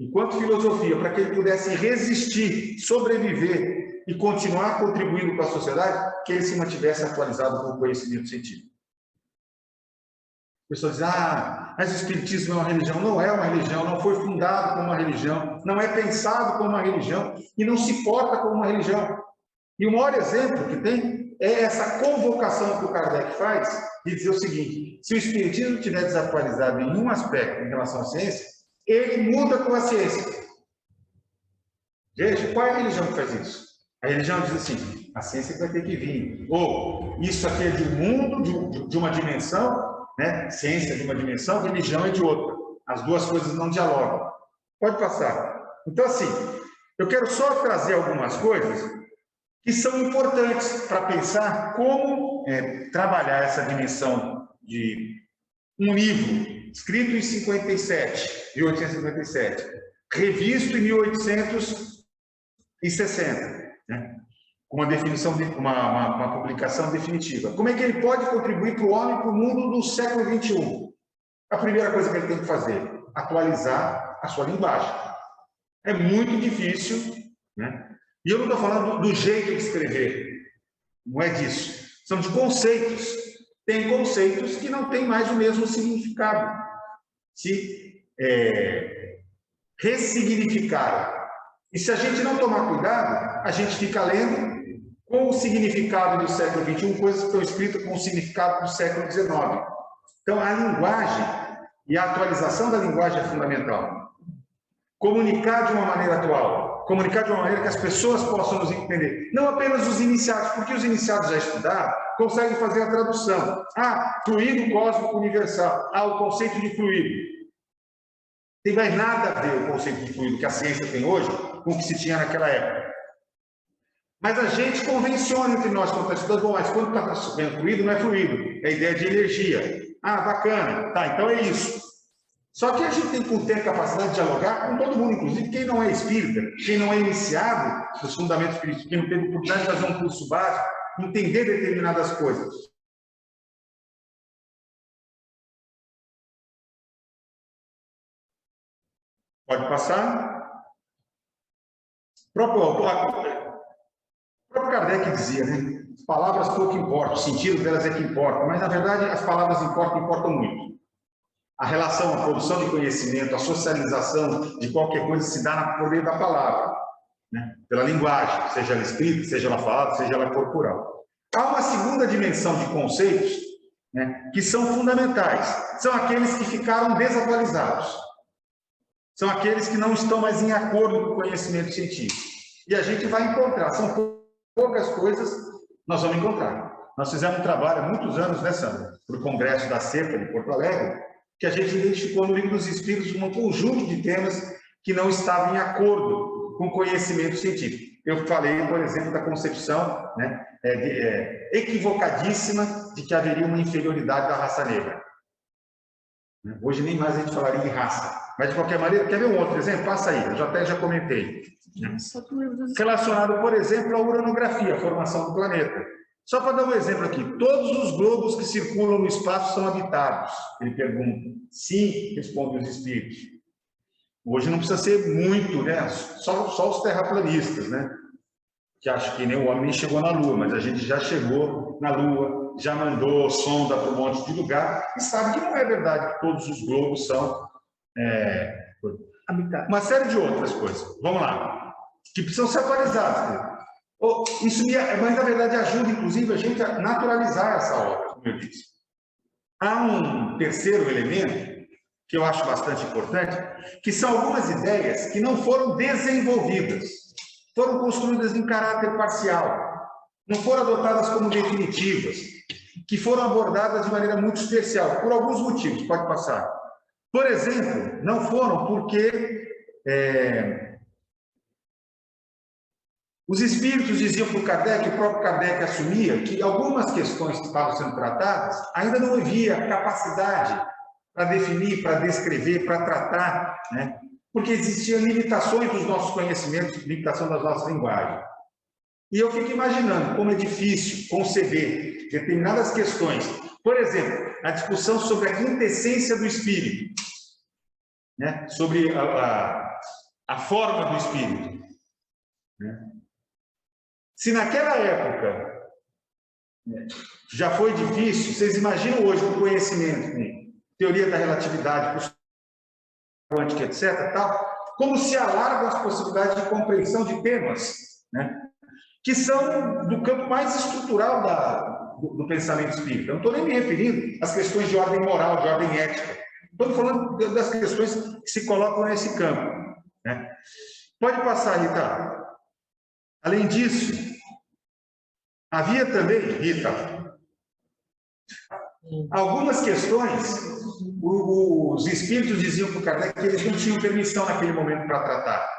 enquanto filosofia, para que ele pudesse resistir, sobreviver e continuar contribuindo com a sociedade, que ele se mantivesse atualizado com o conhecimento científico. As pessoas dizem, mas o Espiritismo é uma religião. Não é uma religião, não foi fundado como uma religião, não é pensado como uma religião e não se porta como uma religião. E o maior exemplo que tem é essa convocação que o Kardec faz de dizer o seguinte: se o Espiritismo estiver desatualizado em um aspecto em relação à ciência, ele muda com a ciência. Veja, qual é a religião que faz isso? A religião diz assim, a ciência vai ter que vir. Ou, isso aqui é de um mundo, de uma dimensão, né? Ciência de uma dimensão, religião é de outra. As duas coisas não dialogam. Pode passar. Então, assim, eu quero só trazer algumas coisas que são importantes para pensar como trabalhar essa dimensão de um livro escrito em 1857, revisto em 1860, né? Com uma definição, uma publicação definitiva. Como é que ele pode contribuir para o homem, para o mundo do século XXI? A primeira coisa que ele tem que fazer, atualizar a sua linguagem. É muito difícil, né? E eu não estou falando do jeito de escrever, não é disso. São de conceitos. Tem conceitos que não têm mais o mesmo significado. Se ressignificaram. E se a gente não tomar cuidado, a gente fica lendo com o significado do século XXI, coisas que estão escritas com o significado do século XIX. Então, a linguagem e a atualização da linguagem é fundamental. Comunicar de uma maneira atual, comunicar de uma maneira que as pessoas possam nos entender. Não apenas os iniciados, porque os iniciados já estudaram, conseguem fazer a tradução. Fluido cósmico universal. O conceito de fluido. Tem mais nada a ver o conceito de fluido que a ciência tem hoje com o que se tinha naquela época. Mas a gente convenciona entre nós, quando está estudando, bom, mas quando está sofrendo fluido, não é fluido, é ideia de energia. Ah, bacana, tá, então é isso. Só que a gente tem que ter a capacidade de dialogar com todo mundo, inclusive quem não é espírita, quem não é iniciado nos fundamentos espíritas, quem não teve oportunidade de fazer um curso básico, entender determinadas coisas. Pode passar? O próprio Kardec dizia, né? As palavras pouco importam, o sentido delas é que importa, mas na verdade as palavras importam muito. A relação, a produção de conhecimento, a socialização de qualquer coisa se dá por meio da palavra, né? Pela linguagem, seja ela escrita, seja ela falada, seja ela corporal. Há uma segunda dimensão de conceitos, né, que são fundamentais. São aqueles que ficaram desatualizados. São aqueles que não estão mais em acordo com o conhecimento científico. E a gente vai encontrar, são poucas coisas nós vamos encontrar. Nós fizemos um trabalho há muitos anos para o Congresso da CEPA de Porto Alegre, que a gente identificou no Livro dos Espíritos um conjunto de temas que não estavam em acordo com o conhecimento científico. Eu falei, por exemplo, da concepção, né, equivocadíssima de que haveria uma inferioridade da raça negra. Hoje nem mais a gente falaria em raça. Mas, de qualquer maneira, quer ver um outro exemplo? Passa aí, eu até já comentei. Relacionado, por exemplo, à uranografia, a formação do planeta. Só para dar um exemplo aqui, todos os globos que circulam no espaço são habitados? Ele pergunta. Sim, respondem os espíritos. Hoje não precisa ser muito, né? Só os terraplanistas, né? Que acham que nem o homem nem chegou na Lua, mas a gente já chegou na Lua, já mandou sonda para um monte de lugar, e sabe que não é verdade que todos os globos são habitados. Uma série de outras coisas. Vamos lá. Que precisam ser atualizadas. Mas, na verdade, ajuda, inclusive, a gente a naturalizar essa obra, como eu disse. Há um terceiro elemento que eu acho bastante importante, que são algumas ideias que não foram desenvolvidas, foram construídas em caráter parcial, não foram adotadas como definitivas, que foram abordadas de maneira muito especial, por alguns motivos, pode passar. Por exemplo, não foram porque os espíritos diziam para o Kardec, o próprio Kardec assumia que algumas questões que estavam sendo tratadas ainda não havia capacidade para definir, para descrever, para tratar, né? Porque existiam limitações dos nossos conhecimentos, limitação das nossas linguagens. E eu fico imaginando como é difícil conceber determinadas questões. Por exemplo, a discussão sobre a quintessência do espírito, né? Sobre a forma do espírito, né? Se naquela época já foi difícil, vocês imaginam hoje o conhecimento, teoria da relatividade, quântica, etc., tal, como se alargam as possibilidades de compreensão de temas, né, que são do campo mais estrutural do pensamento espírita. Eu não estou nem me referindo às questões de ordem moral, de ordem ética. Estou falando das questões que se colocam nesse campo, né? Pode passar, Rita. Além disso, havia também, Rita, algumas questões, os espíritos diziam para o Kardec que eles não tinham permissão naquele momento para tratar.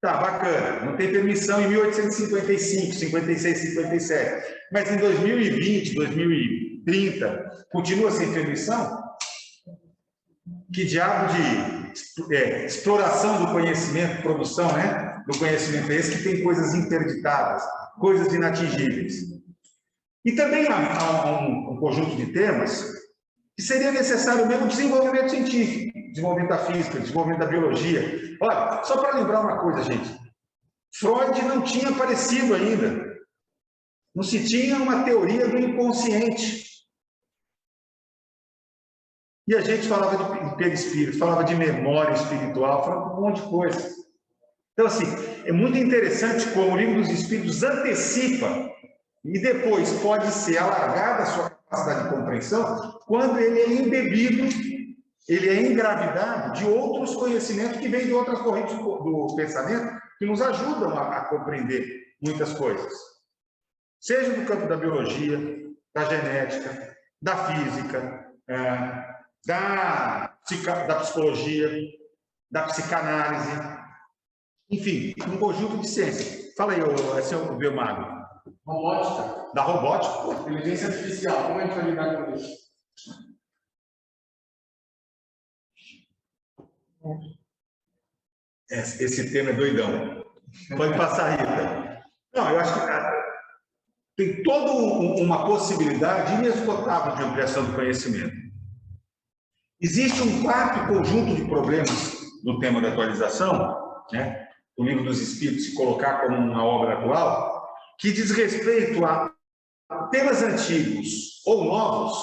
Tá, bacana, não tem permissão em 1855, 56, 57, mas em 2020, 2030, continua sem permissão? Que diabo de exploração do conhecimento, produção, né, do conhecimento é esse que tem coisas interditadas, coisas inatingíveis? E também há um conjunto de temas que seria necessário mesmo desenvolvimento científico, desenvolvimento da física, desenvolvimento da biologia. Olha, só para lembrar uma coisa, gente, Freud não tinha aparecido ainda, não se tinha uma teoria do inconsciente. E a gente falava de perispírito, falava de memória espiritual, falava um monte de coisa. Então, assim, é muito interessante como o Livro dos Espíritos antecipa e depois pode ser alargada a sua capacidade de compreensão quando ele é embebido, ele é engravidado de outros conhecimentos que vêm de outras correntes do pensamento que nos ajudam a compreender muitas coisas. Seja no campo da biologia, da genética, da física, da psicologia, da psicanálise, enfim, um conjunto de ciências. Fala aí, esse é o Biomago. Robótica. Da robótica? Inteligência artificial. Como a gente vai lidar com isso? Esse tema é doidão. Pode passar, Rita. Não, eu acho que tem toda uma possibilidade inesgotável de ampliação do conhecimento. Existe um quarto conjunto de problemas no tema da atualização, né? O Livro dos Espíritos se colocar como uma obra atual, que diz respeito a temas antigos ou novos,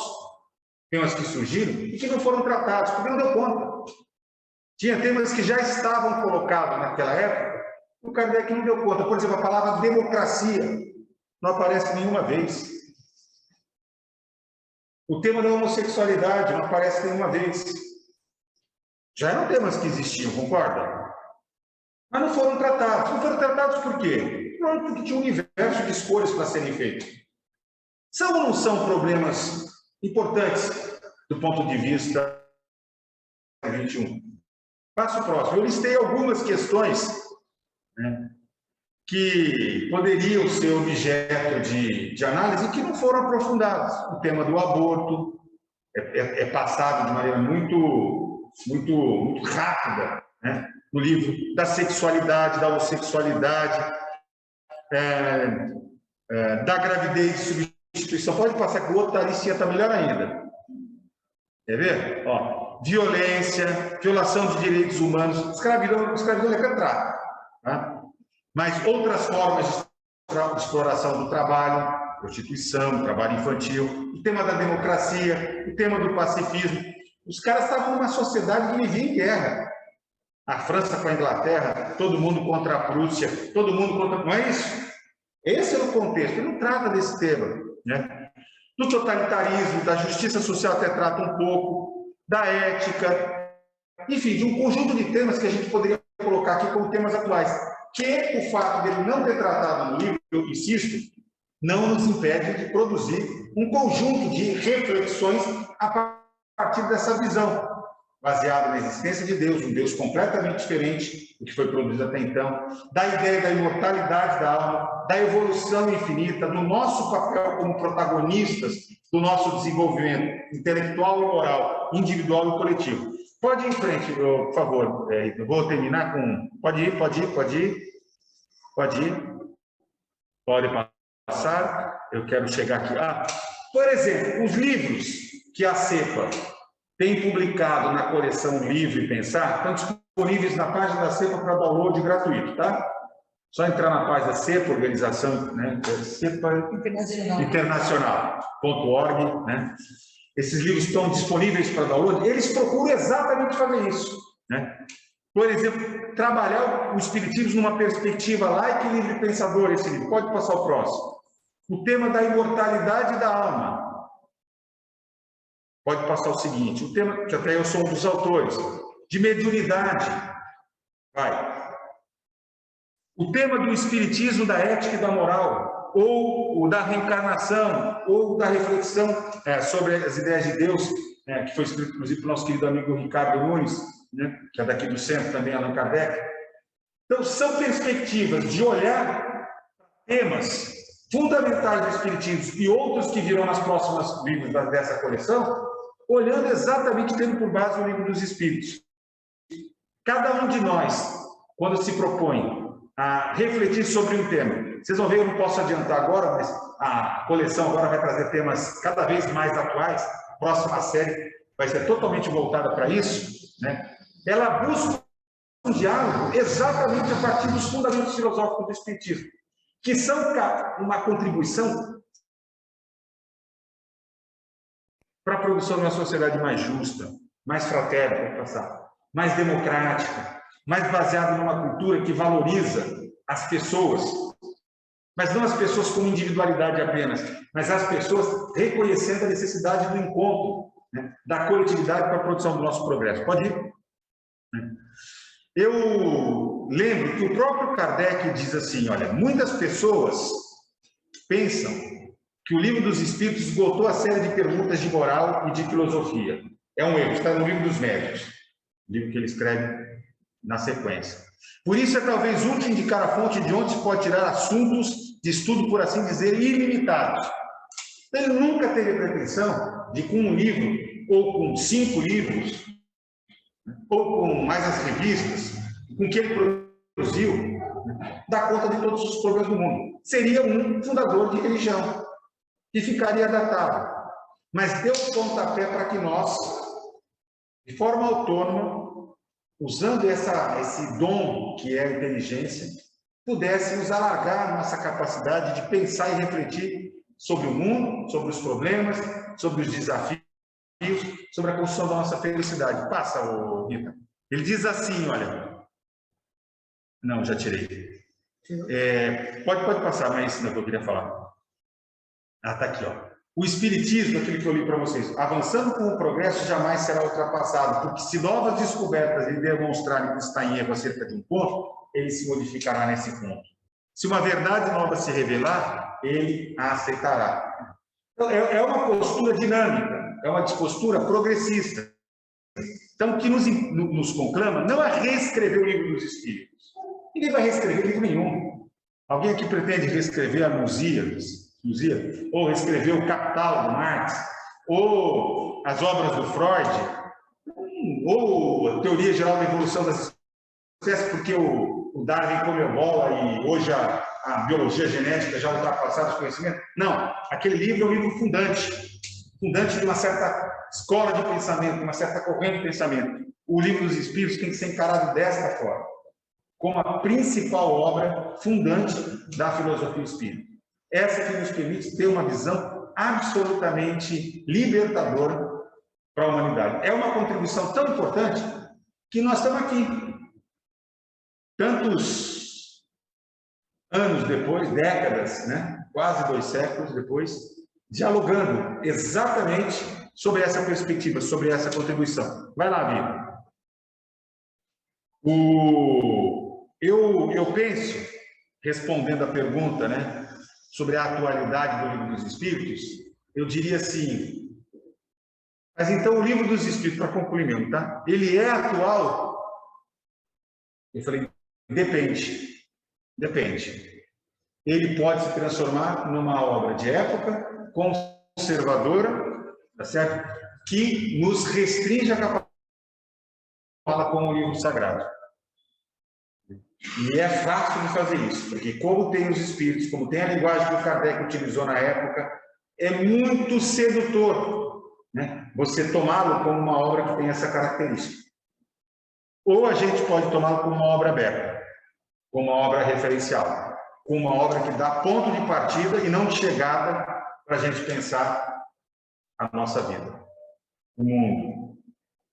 temas que surgiram e que não foram tratados, porque não deu conta. Tinha temas que já estavam colocados naquela época, o Kardec não deu conta. Por exemplo, a palavra democracia não aparece nenhuma vez. O tema da homossexualidade não aparece nenhuma vez. Já eram temas que existiam, concorda? Mas não foram tratados. Não foram tratados por quê? Não, porque tinha um universo de escolhas para serem feitas. São ou não são problemas importantes do ponto de vista 21? Passo próximo. Eu listei algumas questões, né, que poderiam ser objeto de análise e que não foram aprofundadas. O tema do aborto é passado de maneira muito rápida, né, no livro da sexualidade, da homossexualidade, da gravidez de substituição. Pode passar que o outro listinha está melhor ainda. Quer ver? Ó, violência, violação de direitos humanos, escravidão é contrato, tá? Mas outras formas de exploração do trabalho, prostituição, trabalho infantil, o tema da democracia, o tema do pacifismo. Os caras estavam numa sociedade que vivia em guerra. A França com a Inglaterra, todo mundo contra a Prússia, todo mundo contra... Não é isso? Esse é o contexto. Ele não trata desse tema, né? Do totalitarismo, da justiça social até trata um pouco, da ética, enfim, de um conjunto de temas que a gente poderia colocar aqui como temas atuais, que o fato dele não ter tratado no livro, eu insisto, não nos impede de produzir um conjunto de reflexões a partir dessa visão, baseada na existência de Deus, um Deus completamente diferente do que foi produzido até então, da ideia da imortalidade da alma, da evolução infinita, do nosso papel como protagonistas do nosso desenvolvimento intelectual e moral, individual e coletivo. Pode ir em frente, por favor. Eu vou terminar com... Pode ir. Pode passar. Eu quero chegar aqui. Por exemplo, os livros que a CEPA tem publicado na coleção Livre e Pensar estão disponíveis na página da CEPA para download gratuito, tá? Só entrar na página da CEPA, organização, né? CEPA internacional.org, né? Esses livros estão disponíveis para download. Eles procuram exatamente fazer isso, né? Por exemplo, trabalhar o espiritismo numa perspectiva laica e livre pensador. Esse livro pode passar o próximo. O tema da imortalidade da alma. Pode passar o seguinte, o tema, que até eu sou um dos autores, de mediunidade. Vai. O tema do espiritismo, da ética e da moral, ou o da reencarnação, ou da reflexão sobre as ideias de Deus, que foi escrito, inclusive, pelo nosso querido amigo Ricardo Nunes, né, que é daqui do centro também, Allan Kardec. Então, são perspectivas de olhar temas fundamentais do espiritismo e outros que virão nas próximas livros dessa coleção, olhando exatamente, tendo por base o Livro dos Espíritos. Cada um de nós, quando se propõe a refletir sobre um tema, vocês vão ver, eu não posso adiantar agora, mas a coleção agora vai trazer temas cada vez mais atuais, a próxima série vai ser totalmente voltada para isso, né? Ela busca um diálogo exatamente a partir dos fundamentos filosóficos do espiritismo, que são uma contribuição para a produção de uma sociedade mais justa, mais fraterna, mais democrática, mais baseada numa cultura que valoriza as pessoas, mas não as pessoas como individualidade apenas, mas as pessoas reconhecendo a necessidade do encontro, né, da coletividade para a produção do nosso progresso. Pode ir? Eu lembro que o próprio Kardec diz assim, olha, muitas pessoas pensam que o Livro dos Espíritos esgotou a série de perguntas de moral e de filosofia. É um erro, está no Livro dos Médiuns, livro que ele escreve na sequência. Por isso é talvez útil indicar a fonte de onde se pode tirar assuntos de estudo, por assim dizer, ilimitados. Ele nunca teve pretensão de, com um livro, ou com 5 livros, ou com mais as revistas, com que ele produziu, dar conta de todos os problemas do mundo. Seria um fundador de religião, que ficaria datado. Mas deu pontapé para que nós, de forma autônoma, usando esse dom que é a inteligência, pudéssemos alargar nossa capacidade de pensar e refletir sobre o mundo, sobre os problemas, sobre os desafios, sobre a construção da nossa felicidade. Passa, Rita. Ele diz assim, olha... Não, já tirei. Pode passar, mas é isso que eu queria falar. Ah, está aqui, ó. O Espiritismo, aquele que eu li para vocês, avançando com o progresso, jamais será ultrapassado, porque se novas descobertas lhe demonstrarem que está em erro acerca de um ponto, ele se modificará nesse ponto. Se uma verdade nova se revelar, ele a aceitará. Então, é uma postura dinâmica, é uma postura progressista. Então, que nos conclama não a reescrever o Livro dos Espíritos. Ninguém vai reescrever livro nenhum. Alguém aqui pretende reescrever a Lusíadas? Ou reescrever o Capital do Marx, ou as obras do Freud, ou a Teoria Geral da Evolução das Espécies, porque o Darwin comeu bola e hoje a biologia genética já ultrapassaram os conhecimentos. Não, aquele livro é um livro fundante de uma certa escola de pensamento, de uma certa corrente de pensamento. O Livro dos Espíritos tem que ser encarado desta forma, como a principal obra fundante da filosofia espírita. Essa que nos permite ter uma visão absolutamente libertadora para a humanidade. É uma contribuição tão importante que nós estamos aqui. Tantos anos depois, décadas, né? Quase 2 séculos depois, dialogando exatamente sobre essa perspectiva, sobre essa contribuição. Vai lá, Vitor. Eu penso, respondendo a pergunta, né? Sobre a atualidade do Livro dos Espíritos, eu diria assim, mas então o Livro dos Espíritos, para concluir mesmo, tá? Ele é atual? Eu falei, depende. Ele pode se transformar numa obra de época, conservadora, tá certo? Que nos restringe a capacidade de falar como o livro sagrado. E é fácil de fazer isso, porque como tem os espíritos, como tem a linguagem que o Kardec utilizou na época, é muito sedutor, né? Você tomá-lo como uma obra que tem essa característica. Ou a gente pode tomá-lo como uma obra aberta, como uma obra referencial, como uma obra que dá ponto de partida e não de chegada para a gente pensar a nossa vida, o mundo,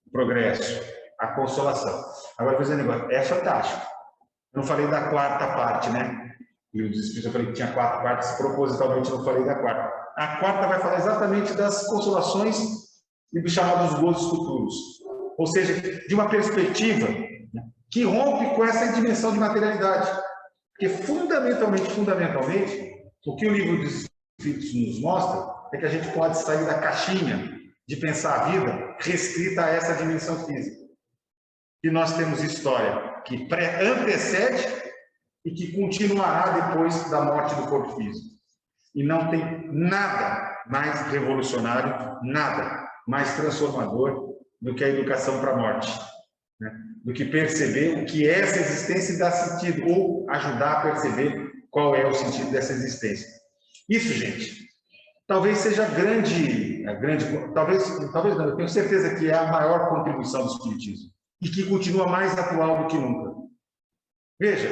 o progresso, a consolação. Agora, por exemplo, é fantástico. Eu não falei da 4ª parte, né? E os Espíritos, eu falei que tinha 4 partes, propositalmente não falei da 4ª. A 4ª vai falar exatamente das consolações e dos chamados gozos futuros. Ou seja, de uma perspectiva, né, que rompe com essa dimensão de materialidade. Porque fundamentalmente, o que o Livro dos Espíritos nos mostra é que a gente pode sair da caixinha de pensar a vida restrita a essa dimensão física. E nós temos história que antecede e que continuará depois da morte do corpo físico. E não tem nada mais revolucionário, nada mais transformador do que a educação para a morte, né? Do que perceber o que é essa existência e dar sentido, ou ajudar a perceber qual é o sentido dessa existência. Isso, gente, talvez seja talvez não, eu tenho certeza que é a maior contribuição do Espiritismo e que continua mais atual do que nunca. Veja,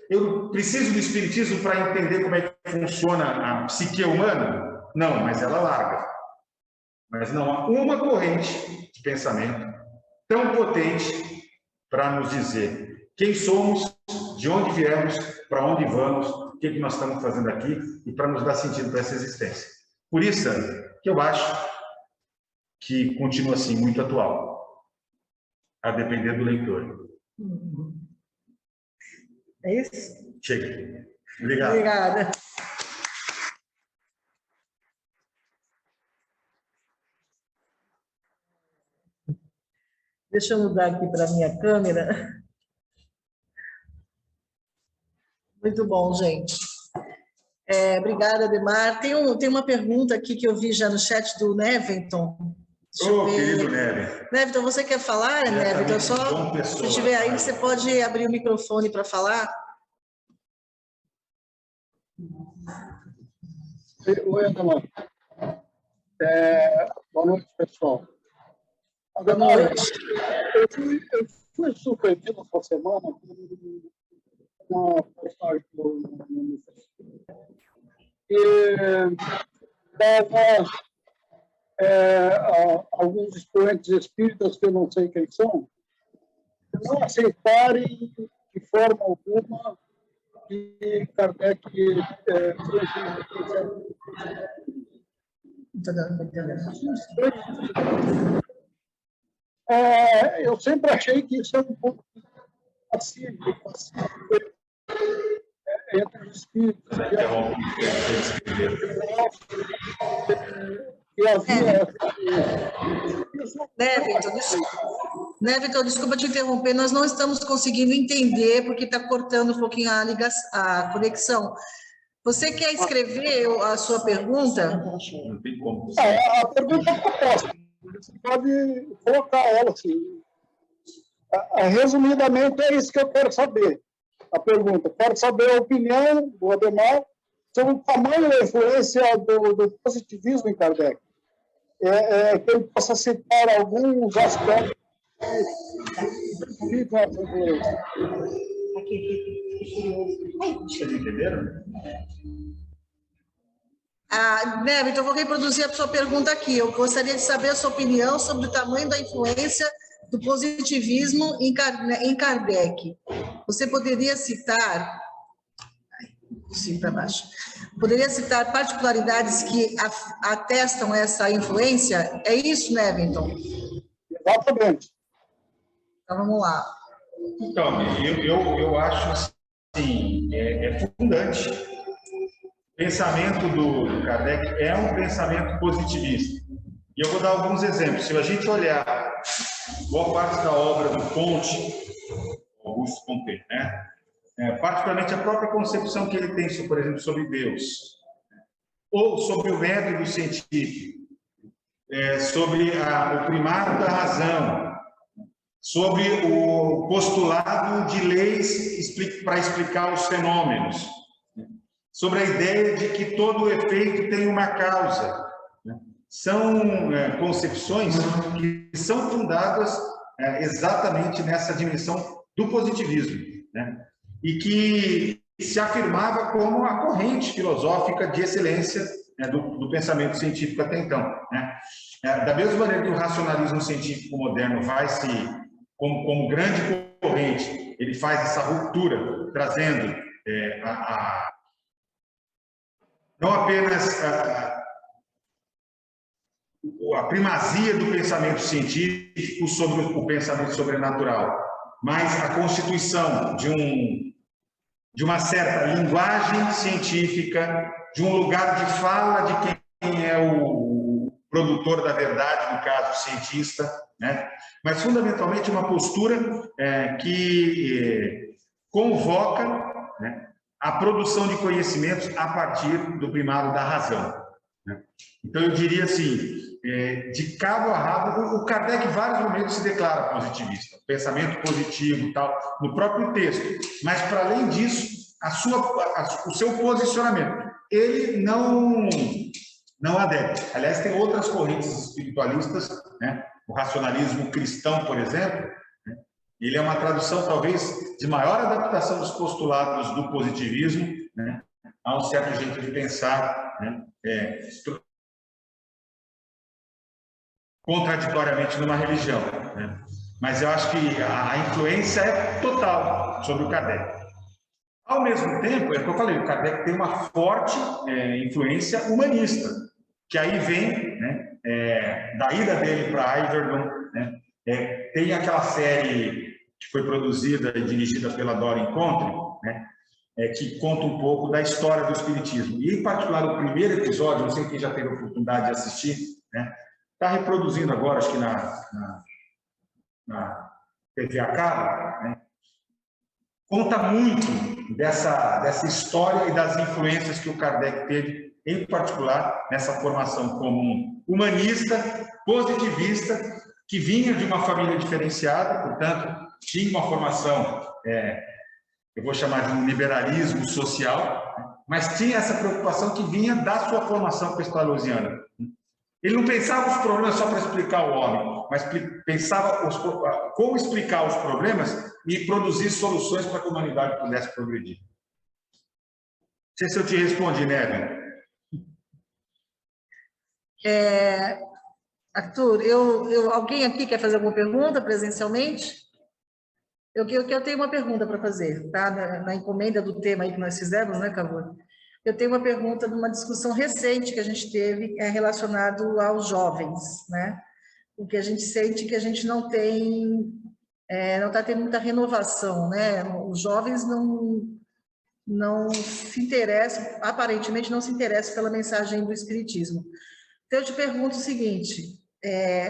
eu preciso do Espiritismo para entender como é que funciona a psique humana? Não, mas ela larga. Mas não há uma corrente de pensamento tão potente para nos dizer quem somos, de onde viemos, para onde vamos, o que nós estamos fazendo aqui e para nos dar sentido para essa existência. Por isso que eu acho que continua assim muito atual, a depender do leitor. É isso? Chega. Obrigado. Obrigada. Deixa eu mudar aqui para a minha câmera. Muito bom, gente. Obrigada, Ademar. Tem uma pergunta aqui que eu vi já no chat do Neventon. Querido Neventon. Neventon, você quer falar, Neventon? Se estiver aí, você pode abrir o microfone para falar? Oi, Ademar. Boa noite, pessoal. Ademar, boa noite. Eu fui surpreendido essa semana com uma postagem no Facebook que dava alguns expoentes espíritas, que eu não sei quem são, não aceitarem de forma alguma que Kardec eu sempre achei que isso é um pouco passivo entre os espíritos. E havia... Neventon, desculpa te interromper, nós não estamos conseguindo entender porque está cortando um pouquinho a conexão. Você quer escrever a sua pergunta? Não tem como. A pergunta é proposta. Você pode colocar ela assim. Resumidamente, é isso que eu quero saber. A pergunta. Quero saber a opinião do Ademar sobre o tamanho da influência do positivismo em Kardec. Que ele possa citar alguns aspectos que ficam essa influência. Entenderam? Neventon, eu vou reproduzir a sua pergunta aqui. Eu gostaria de saber a sua opinião sobre o tamanho da influência do positivismo em Kardec. Você poderia citar... Sim, para baixo. Poderia citar particularidades que atestam essa influência? É isso, Neventon? Exatamente. Então, vamos lá. Então, eu acho assim, fundante. O pensamento do Kardec é um pensamento positivista. E eu vou dar alguns exemplos. Se a gente olhar boa parte da obra do Comte, Augusto Comte, né? Particularmente a própria concepção que ele tem, por exemplo, sobre Deus, ou sobre o método científico, sobre o primário da razão, sobre o postulado de leis para explicar os fenômenos, sobre a ideia de que todo efeito tem uma causa. São concepções que são fundadas exatamente nessa dimensão do positivismo, né? E que se afirmava como a corrente filosófica de excelência do pensamento científico até então, né? Da mesma maneira que o racionalismo científico moderno vai se, como grande corrente, ele faz essa ruptura, trazendo não apenas a primazia do pensamento científico sobre o pensamento sobrenatural, mas a constituição de uma certa linguagem científica, de um lugar de fala de quem é o produtor da verdade, no caso, o cientista, né? Mas, fundamentalmente, uma postura que convoca, né, a produção de conhecimentos a partir do primário da razão, né? Então, eu diria assim, de cabo a rabo, o Kardec, em vários momentos, se declara positivista, pensamento positivo, tal, no próprio texto. Mas, para além disso, o seu posicionamento, ele não adere. Aliás, tem outras correntes espiritualistas, né? O racionalismo cristão, por exemplo, né? Ele é uma tradução, talvez, de maior adaptação dos postulados do positivismo, né, a um certo jeito de pensar, né, contraditoriamente numa religião, né? Mas eu acho que a influência é total sobre o Kardec. Ao mesmo tempo, é o que eu falei, o Kardec tem uma forte influência humanista, que aí vem, né, da ida dele para Iverdon, né? Tem aquela série que foi produzida e dirigida pela Dora Encontre, né, que conta um pouco da história do Espiritismo. E, em particular, o primeiro episódio, não sei quem já teve a oportunidade de assistir, né, está reproduzindo agora, acho que na TV a cabo, né? conta muito dessa história e das influências que o Kardec teve, em particular, nessa formação como um humanista, positivista, que vinha de uma família diferenciada, portanto, tinha uma formação, eu vou chamar de um liberalismo social, mas tinha essa preocupação que vinha da sua formação pestalozziana. Ele não pensava os problemas só para explicar o homem, mas pensava como explicar os problemas e produzir soluções para que a humanidade pudesse progredir. Não sei se eu te respondi, né, Arthur, alguém aqui quer fazer alguma pergunta presencialmente? Eu tenho uma pergunta para fazer, tá? Na encomenda do tema aí que nós fizemos, né, Cavour? Eu tenho uma pergunta de uma discussão recente que a gente teve relacionado aos jovens, né? Porque a gente sente que a gente não está tendo muita renovação, né? Os jovens não se interessam, aparentemente não se interessam pela mensagem do Espiritismo. Então, eu te pergunto o seguinte,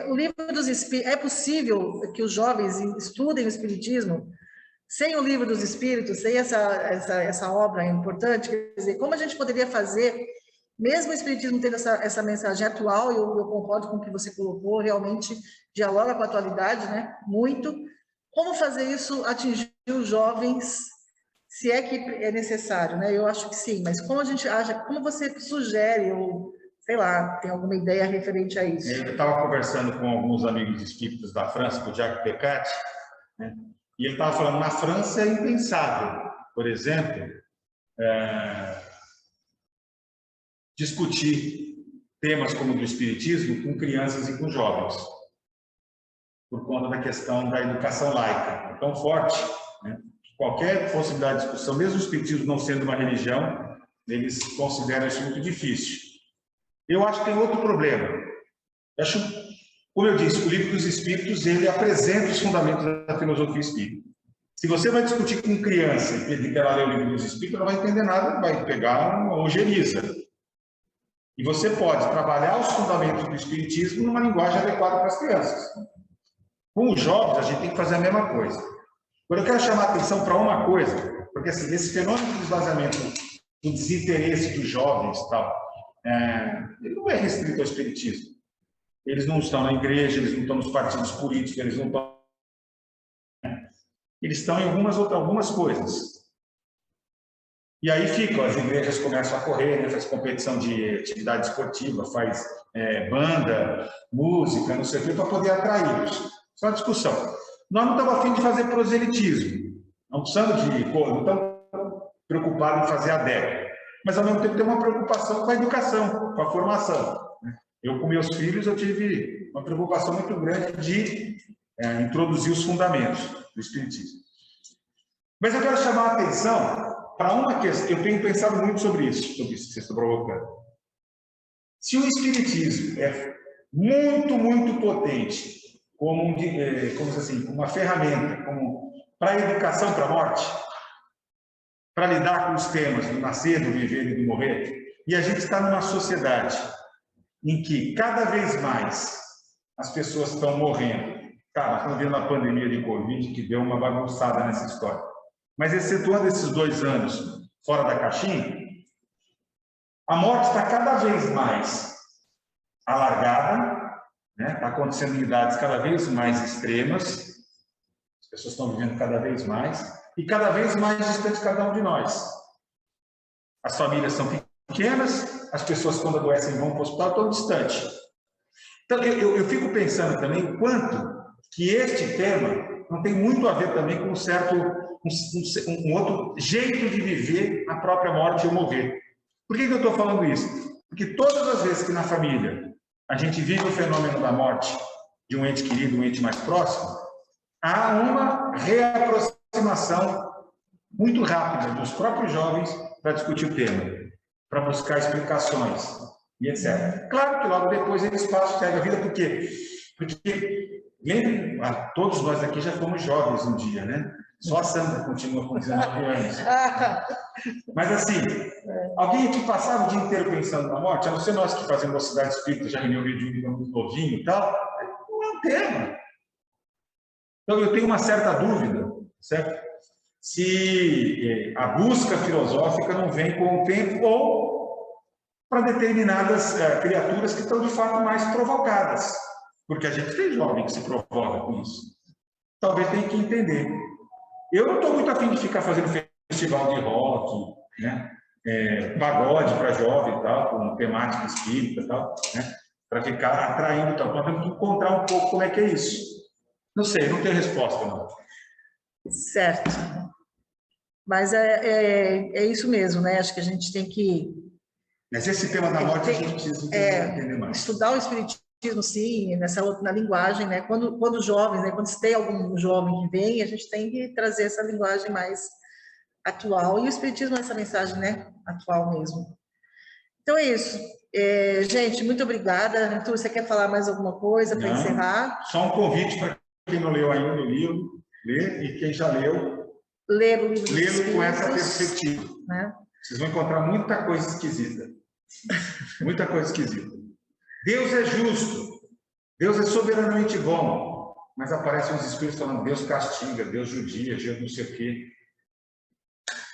o livro dos Espíritos, é possível que os jovens estudem o Espiritismo sem o livro dos Espíritos, sem essa obra importante? Quer dizer, como a gente poderia fazer, mesmo o Espiritismo tendo essa mensagem atual, eu concordo com o que você colocou, realmente dialoga com a atualidade, né? Muito. Como fazer isso atingir os jovens, se é que é necessário, né? Eu acho que sim, mas como a gente acha, como você sugere, ou sei lá, tem alguma ideia referente a isso? Eu estava conversando com alguns amigos espíritas da França, com o Jacques Pecati, né? E ele estava falando, na França é impensável, por exemplo, discutir temas como o do Espiritismo com crianças e com jovens, por conta da questão da educação laica. É tão forte, né? Qualquer possibilidade de discussão, mesmo o Espiritismo não sendo uma religião, eles consideram isso muito difícil. Eu acho que tem outro problema. Eu acho, como eu disse, o livro dos Espíritos, ele apresenta os fundamentos da filosofia espírita. Se você vai discutir com criança e pedir que ela lê o livro dos Espíritos, ela não vai entender nada, vai pegar uma ojeriza. E você pode trabalhar os fundamentos do Espiritismo numa linguagem adequada para as crianças. Com os jovens, a gente tem que fazer a mesma coisa. Agora, eu quero chamar a atenção para uma coisa, porque assim, esse fenômeno do esvaziamento, do desinteresse dos jovens e tal, ele não é restrito ao Espiritismo. Eles não estão na igreja, eles não estão nos partidos políticos, eles não estão... Eles estão em algumas coisas. E aí ficam, as igrejas começam a correr, né, faz competição de atividade esportiva, faz banda, música, não sei o que, para poder atraí-los. Isso é uma discussão. Nós não estamos a fim de fazer proselitismo, não estamos preocupados em fazer adepto, mas ao mesmo tempo tem uma preocupação com a educação, com a formação. Eu, com meus filhos, eu tive uma preocupação muito grande de introduzir os fundamentos do Espiritismo. Mas eu quero chamar a atenção para uma questão, eu tenho pensado muito sobre isso que você está provocando. Se o Espiritismo é muito, muito potente, como assim, uma ferramenta para a educação, para a morte, para lidar com os temas do nascer, do viver e do morrer, e a gente está numa sociedade em que cada vez mais as pessoas estão morrendo. Cara, estamos vendo a pandemia de Covid que deu uma bagunçada nessa história. Mas excetuando esses 2 anos fora da caixinha, a morte está cada vez mais alargada, né? Está acontecendo em idades cada vez mais extremas, as pessoas estão vivendo cada vez mais, e cada vez mais distante de cada um de nós. As famílias são pequenas, as pessoas quando adoecem vão para o hospital, estão distantes. Então, eu fico pensando também o quanto que este tema não tem muito a ver também com um outro jeito de viver a própria morte e o morrer. Por que eu estou falando isso? Porque todas as vezes que na família a gente vive o fenômeno da morte de um ente querido, um ente mais próximo, há uma reaproximação muito rápida dos próprios jovens para discutir o tema, para buscar explicações e etc. Claro que logo depois eles passam a vida, porque todos nós aqui já fomos jovens um dia, né? Só a Sandra continua com 19 anos. Mas assim, alguém aqui passava o dia inteiro pensando na morte, a não ser nós que fazemos Mocidade Espírita, já reuniu mediúnica muito novinho e tal, não é um tema. Então eu tenho uma certa dúvida, certo? se a busca filosófica não vem com o tempo ou para determinadas criaturas que estão, de fato, mais provocadas. Porque a gente tem jovem que se provoca com isso. Talvez tenha que entender. Eu não estou muito afim de ficar fazendo festival de rock, né? Pagode para jovem e tal, com temática espírita e tal, né? Para ficar atraindo. Então, nós temos que encontrar um pouco como é que é isso. Não sei, não tenho resposta, não. Certo. Mas é isso mesmo, né? Acho que a gente tem que... Mas esse tema da morte a gente precisa entender mais. Estudar o espiritismo, sim, na linguagem, né? Quando jovens, né? Quando se tem algum jovem que vem, a gente tem que trazer essa linguagem mais atual. E o espiritismo é essa mensagem, né? Atual mesmo. Então é isso. Gente, muito obrigada. Arthur, você quer falar mais alguma coisa para encerrar? Só um convite para quem não leu ainda o livro, ler, e quem já leu, ler o livro lê-lo com essa perspectiva. Né? Vocês vão encontrar muita coisa esquisita. Muita coisa esquisita. Deus é justo. Deus é soberanamente bom. Mas aparecem uns espíritos falando, Deus castiga, Deus judia, Deus não sei o quê.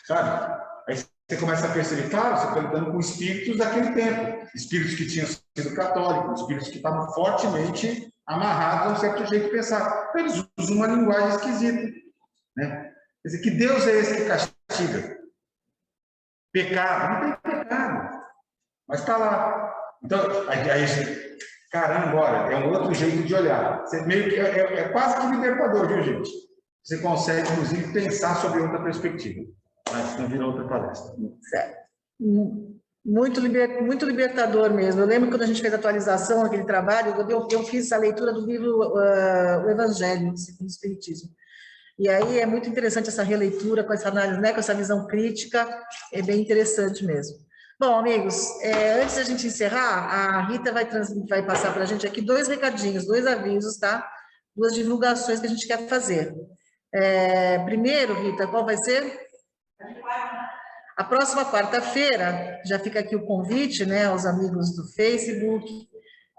Sabe? Aí você começa a perceber, claro, você está lidando com espíritos daquele tempo. Espíritos que tinham sido católicos, espíritos que estavam fortemente amarrados a um certo jeito de pensar. Eles usam uma linguagem esquisita. Né? Quer dizer, que Deus é esse que castiga? Pecado? Não tem pecado. Mas está lá. Então, aí caramba, olha, é um outro jeito de olhar. Você meio que é quase que libertador, viu, gente? Você consegue, inclusive, pensar sobre outra perspectiva. Mas não vira outra palestra. Certo. Muito libertador mesmo. Eu lembro quando a gente fez a atualização, aquele trabalho, eu fiz a leitura do livro O Evangelho, segundo o Espiritismo. E aí é muito interessante essa releitura, com essa análise, né, com essa visão crítica, é bem interessante mesmo. Bom, amigos, antes da gente encerrar, a Rita vai passar para a gente aqui 2 recadinhos, 2 avisos, tá? 2 divulgações que a gente quer fazer. Primeiro, Rita, qual vai ser? A próxima quarta-feira, já fica aqui o convite, né, aos amigos do Facebook,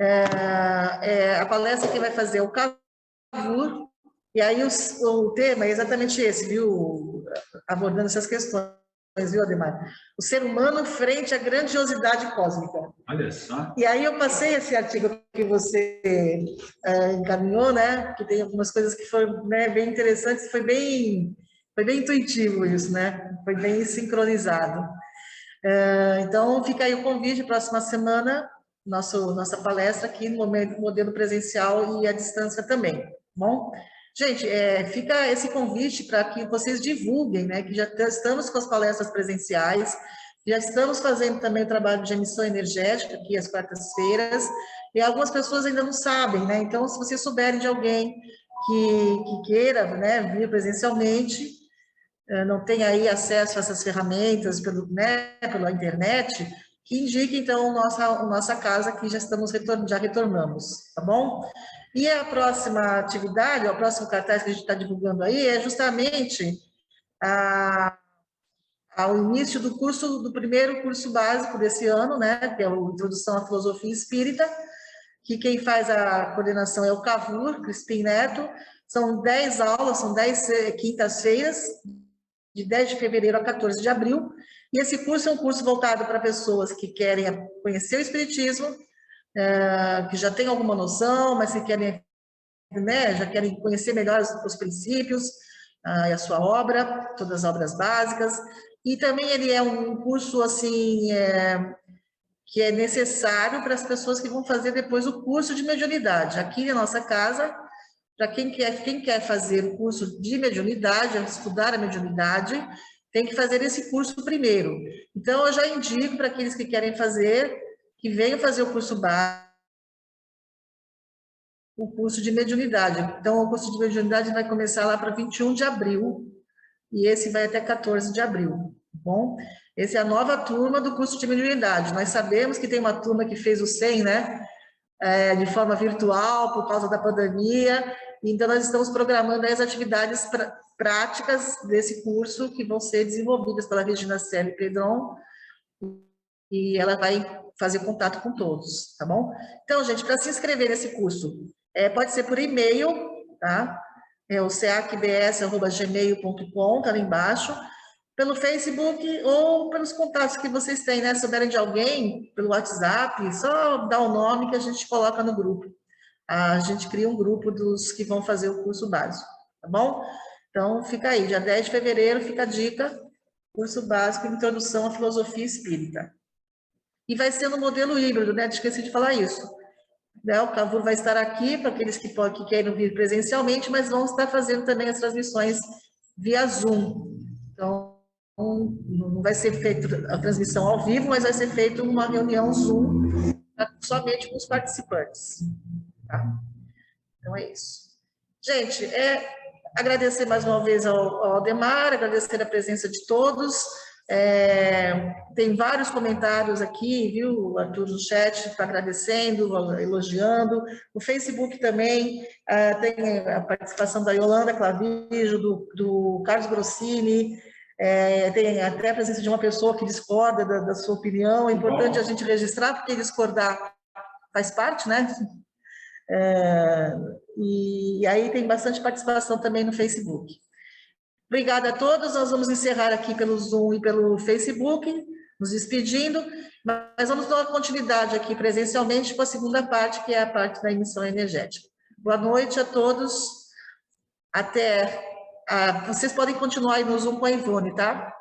a palestra que vai fazer é o Cavour, e aí o tema é exatamente esse, viu, abordando essas questões, viu, Ademar? O ser humano frente à grandiosidade cósmica. Olha só. E aí eu passei esse artigo que você encaminhou, né, que tem algumas coisas que foram, né, bem interessantes, foi bem intuitivo isso, né? Foi bem sincronizado. Então, fica aí o convite, próxima semana, nossa palestra aqui no modelo presencial e à distância também, tá bom? Gente, fica esse convite para que vocês divulguem, né? Que já estamos com as palestras presenciais, já estamos fazendo também o trabalho de emissão energética aqui às quartas-feiras, e algumas pessoas ainda não sabem, né? Então, se vocês souberem de alguém que queira, né, vir presencialmente, não tem aí acesso a essas ferramentas pela internet, que indique, então, nossa casa, que já retornamos, tá bom? E a próxima atividade, o próximo cartaz que a gente está divulgando aí, é justamente ao início do primeiro curso básico desse ano, né, que é a Introdução à Filosofia Espírita, que quem faz a coordenação é o Cavour, Crispim Neto. São 10 aulas, são 10 quintas-feiras, de 10 de fevereiro a 14 de abril, e esse curso é um curso voltado para pessoas que querem conhecer o Espiritismo, que já têm alguma noção, mas que querem, né, já querem conhecer melhor os princípios e a sua obra, todas as obras básicas, e também ele é um curso, assim, que é necessário para as pessoas que vão fazer depois o curso de mediunidade. Aqui na nossa casa, para quem quer fazer o curso de mediunidade, estudar a mediunidade, tem que fazer esse curso primeiro. Então, eu já indico para aqueles que querem fazer, que venham fazer o curso básico, o curso de mediunidade. Então, o curso de mediunidade vai começar lá para 21 de abril, e esse vai até 14 de abril, tá bom? Essa é a nova turma do curso de mediunidade. Nós sabemos que tem uma turma que fez o 100, né? De forma virtual, por causa da pandemia, então nós estamos programando as atividades práticas desse curso que vão ser desenvolvidas pela Regina Celi Pedron, e ela vai fazer contato com todos, tá bom? Então, gente, para se inscrever nesse curso, pode ser por e-mail, tá? é o seacbs@gmail.com, está ali embaixo, pelo Facebook ou pelos contatos que vocês têm, né? Se souberem de alguém, pelo WhatsApp, só dá o nome que a gente coloca no grupo. A gente cria um grupo dos que vão fazer o curso básico, tá bom? Então, fica aí, dia 10 de fevereiro, fica a dica, curso básico, Introdução à Filosofia Espírita. E vai ser no modelo híbrido, né? Esqueci de falar isso. Né? O Cavour vai estar aqui, para aqueles que querem vir presencialmente, mas vão estar fazendo também as transmissões via Zoom. Então, não vai ser feita a transmissão ao vivo, mas vai ser feita uma reunião Zoom somente com os participantes. Tá? Então, é isso. Gente, agradecer mais uma vez ao Aldemar, agradecer a presença de todos. Tem vários comentários aqui, viu? O Arthur no chat está agradecendo, elogiando. O Facebook também tem a participação da Yolanda Clavijo, do Carlos Grossini, tem até a presença de uma pessoa que discorda da sua opinião. É importante a gente registrar, porque discordar faz parte, né? E aí tem bastante participação também no Facebook. Obrigada a todos, nós vamos encerrar aqui pelo Zoom e pelo Facebook, nos despedindo, mas vamos dar continuidade aqui presencialmente com a segunda parte, que é a parte da emissão energética. Boa noite a todos, vocês podem continuar aí no Zoom com a Ivone, tá?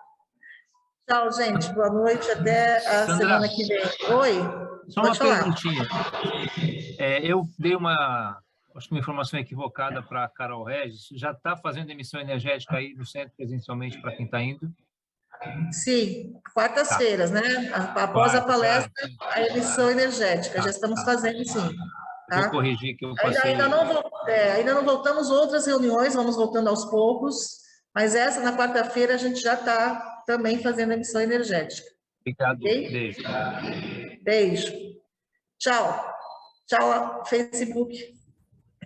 Tchau, gente, boa noite, até a Sandra, semana que vem. Oi? Só uma perguntinha. Eu dei acho que uma informação equivocada para a Carol Regis. Já está fazendo emissão energética aí no centro presencialmente para quem está indo? Sim, quartas-feiras, né? Após a palestra, a emissão energética. Já estamos fazendo, sim. Tá? Vou corrigir que eu passei... Ainda não voltamos outras reuniões, vamos voltando aos poucos, mas essa, na quarta-feira, a gente já está também fazendo a emissão energética. Obrigado. Okay? Beijo. Beijo. Tchau. Tchau, Facebook.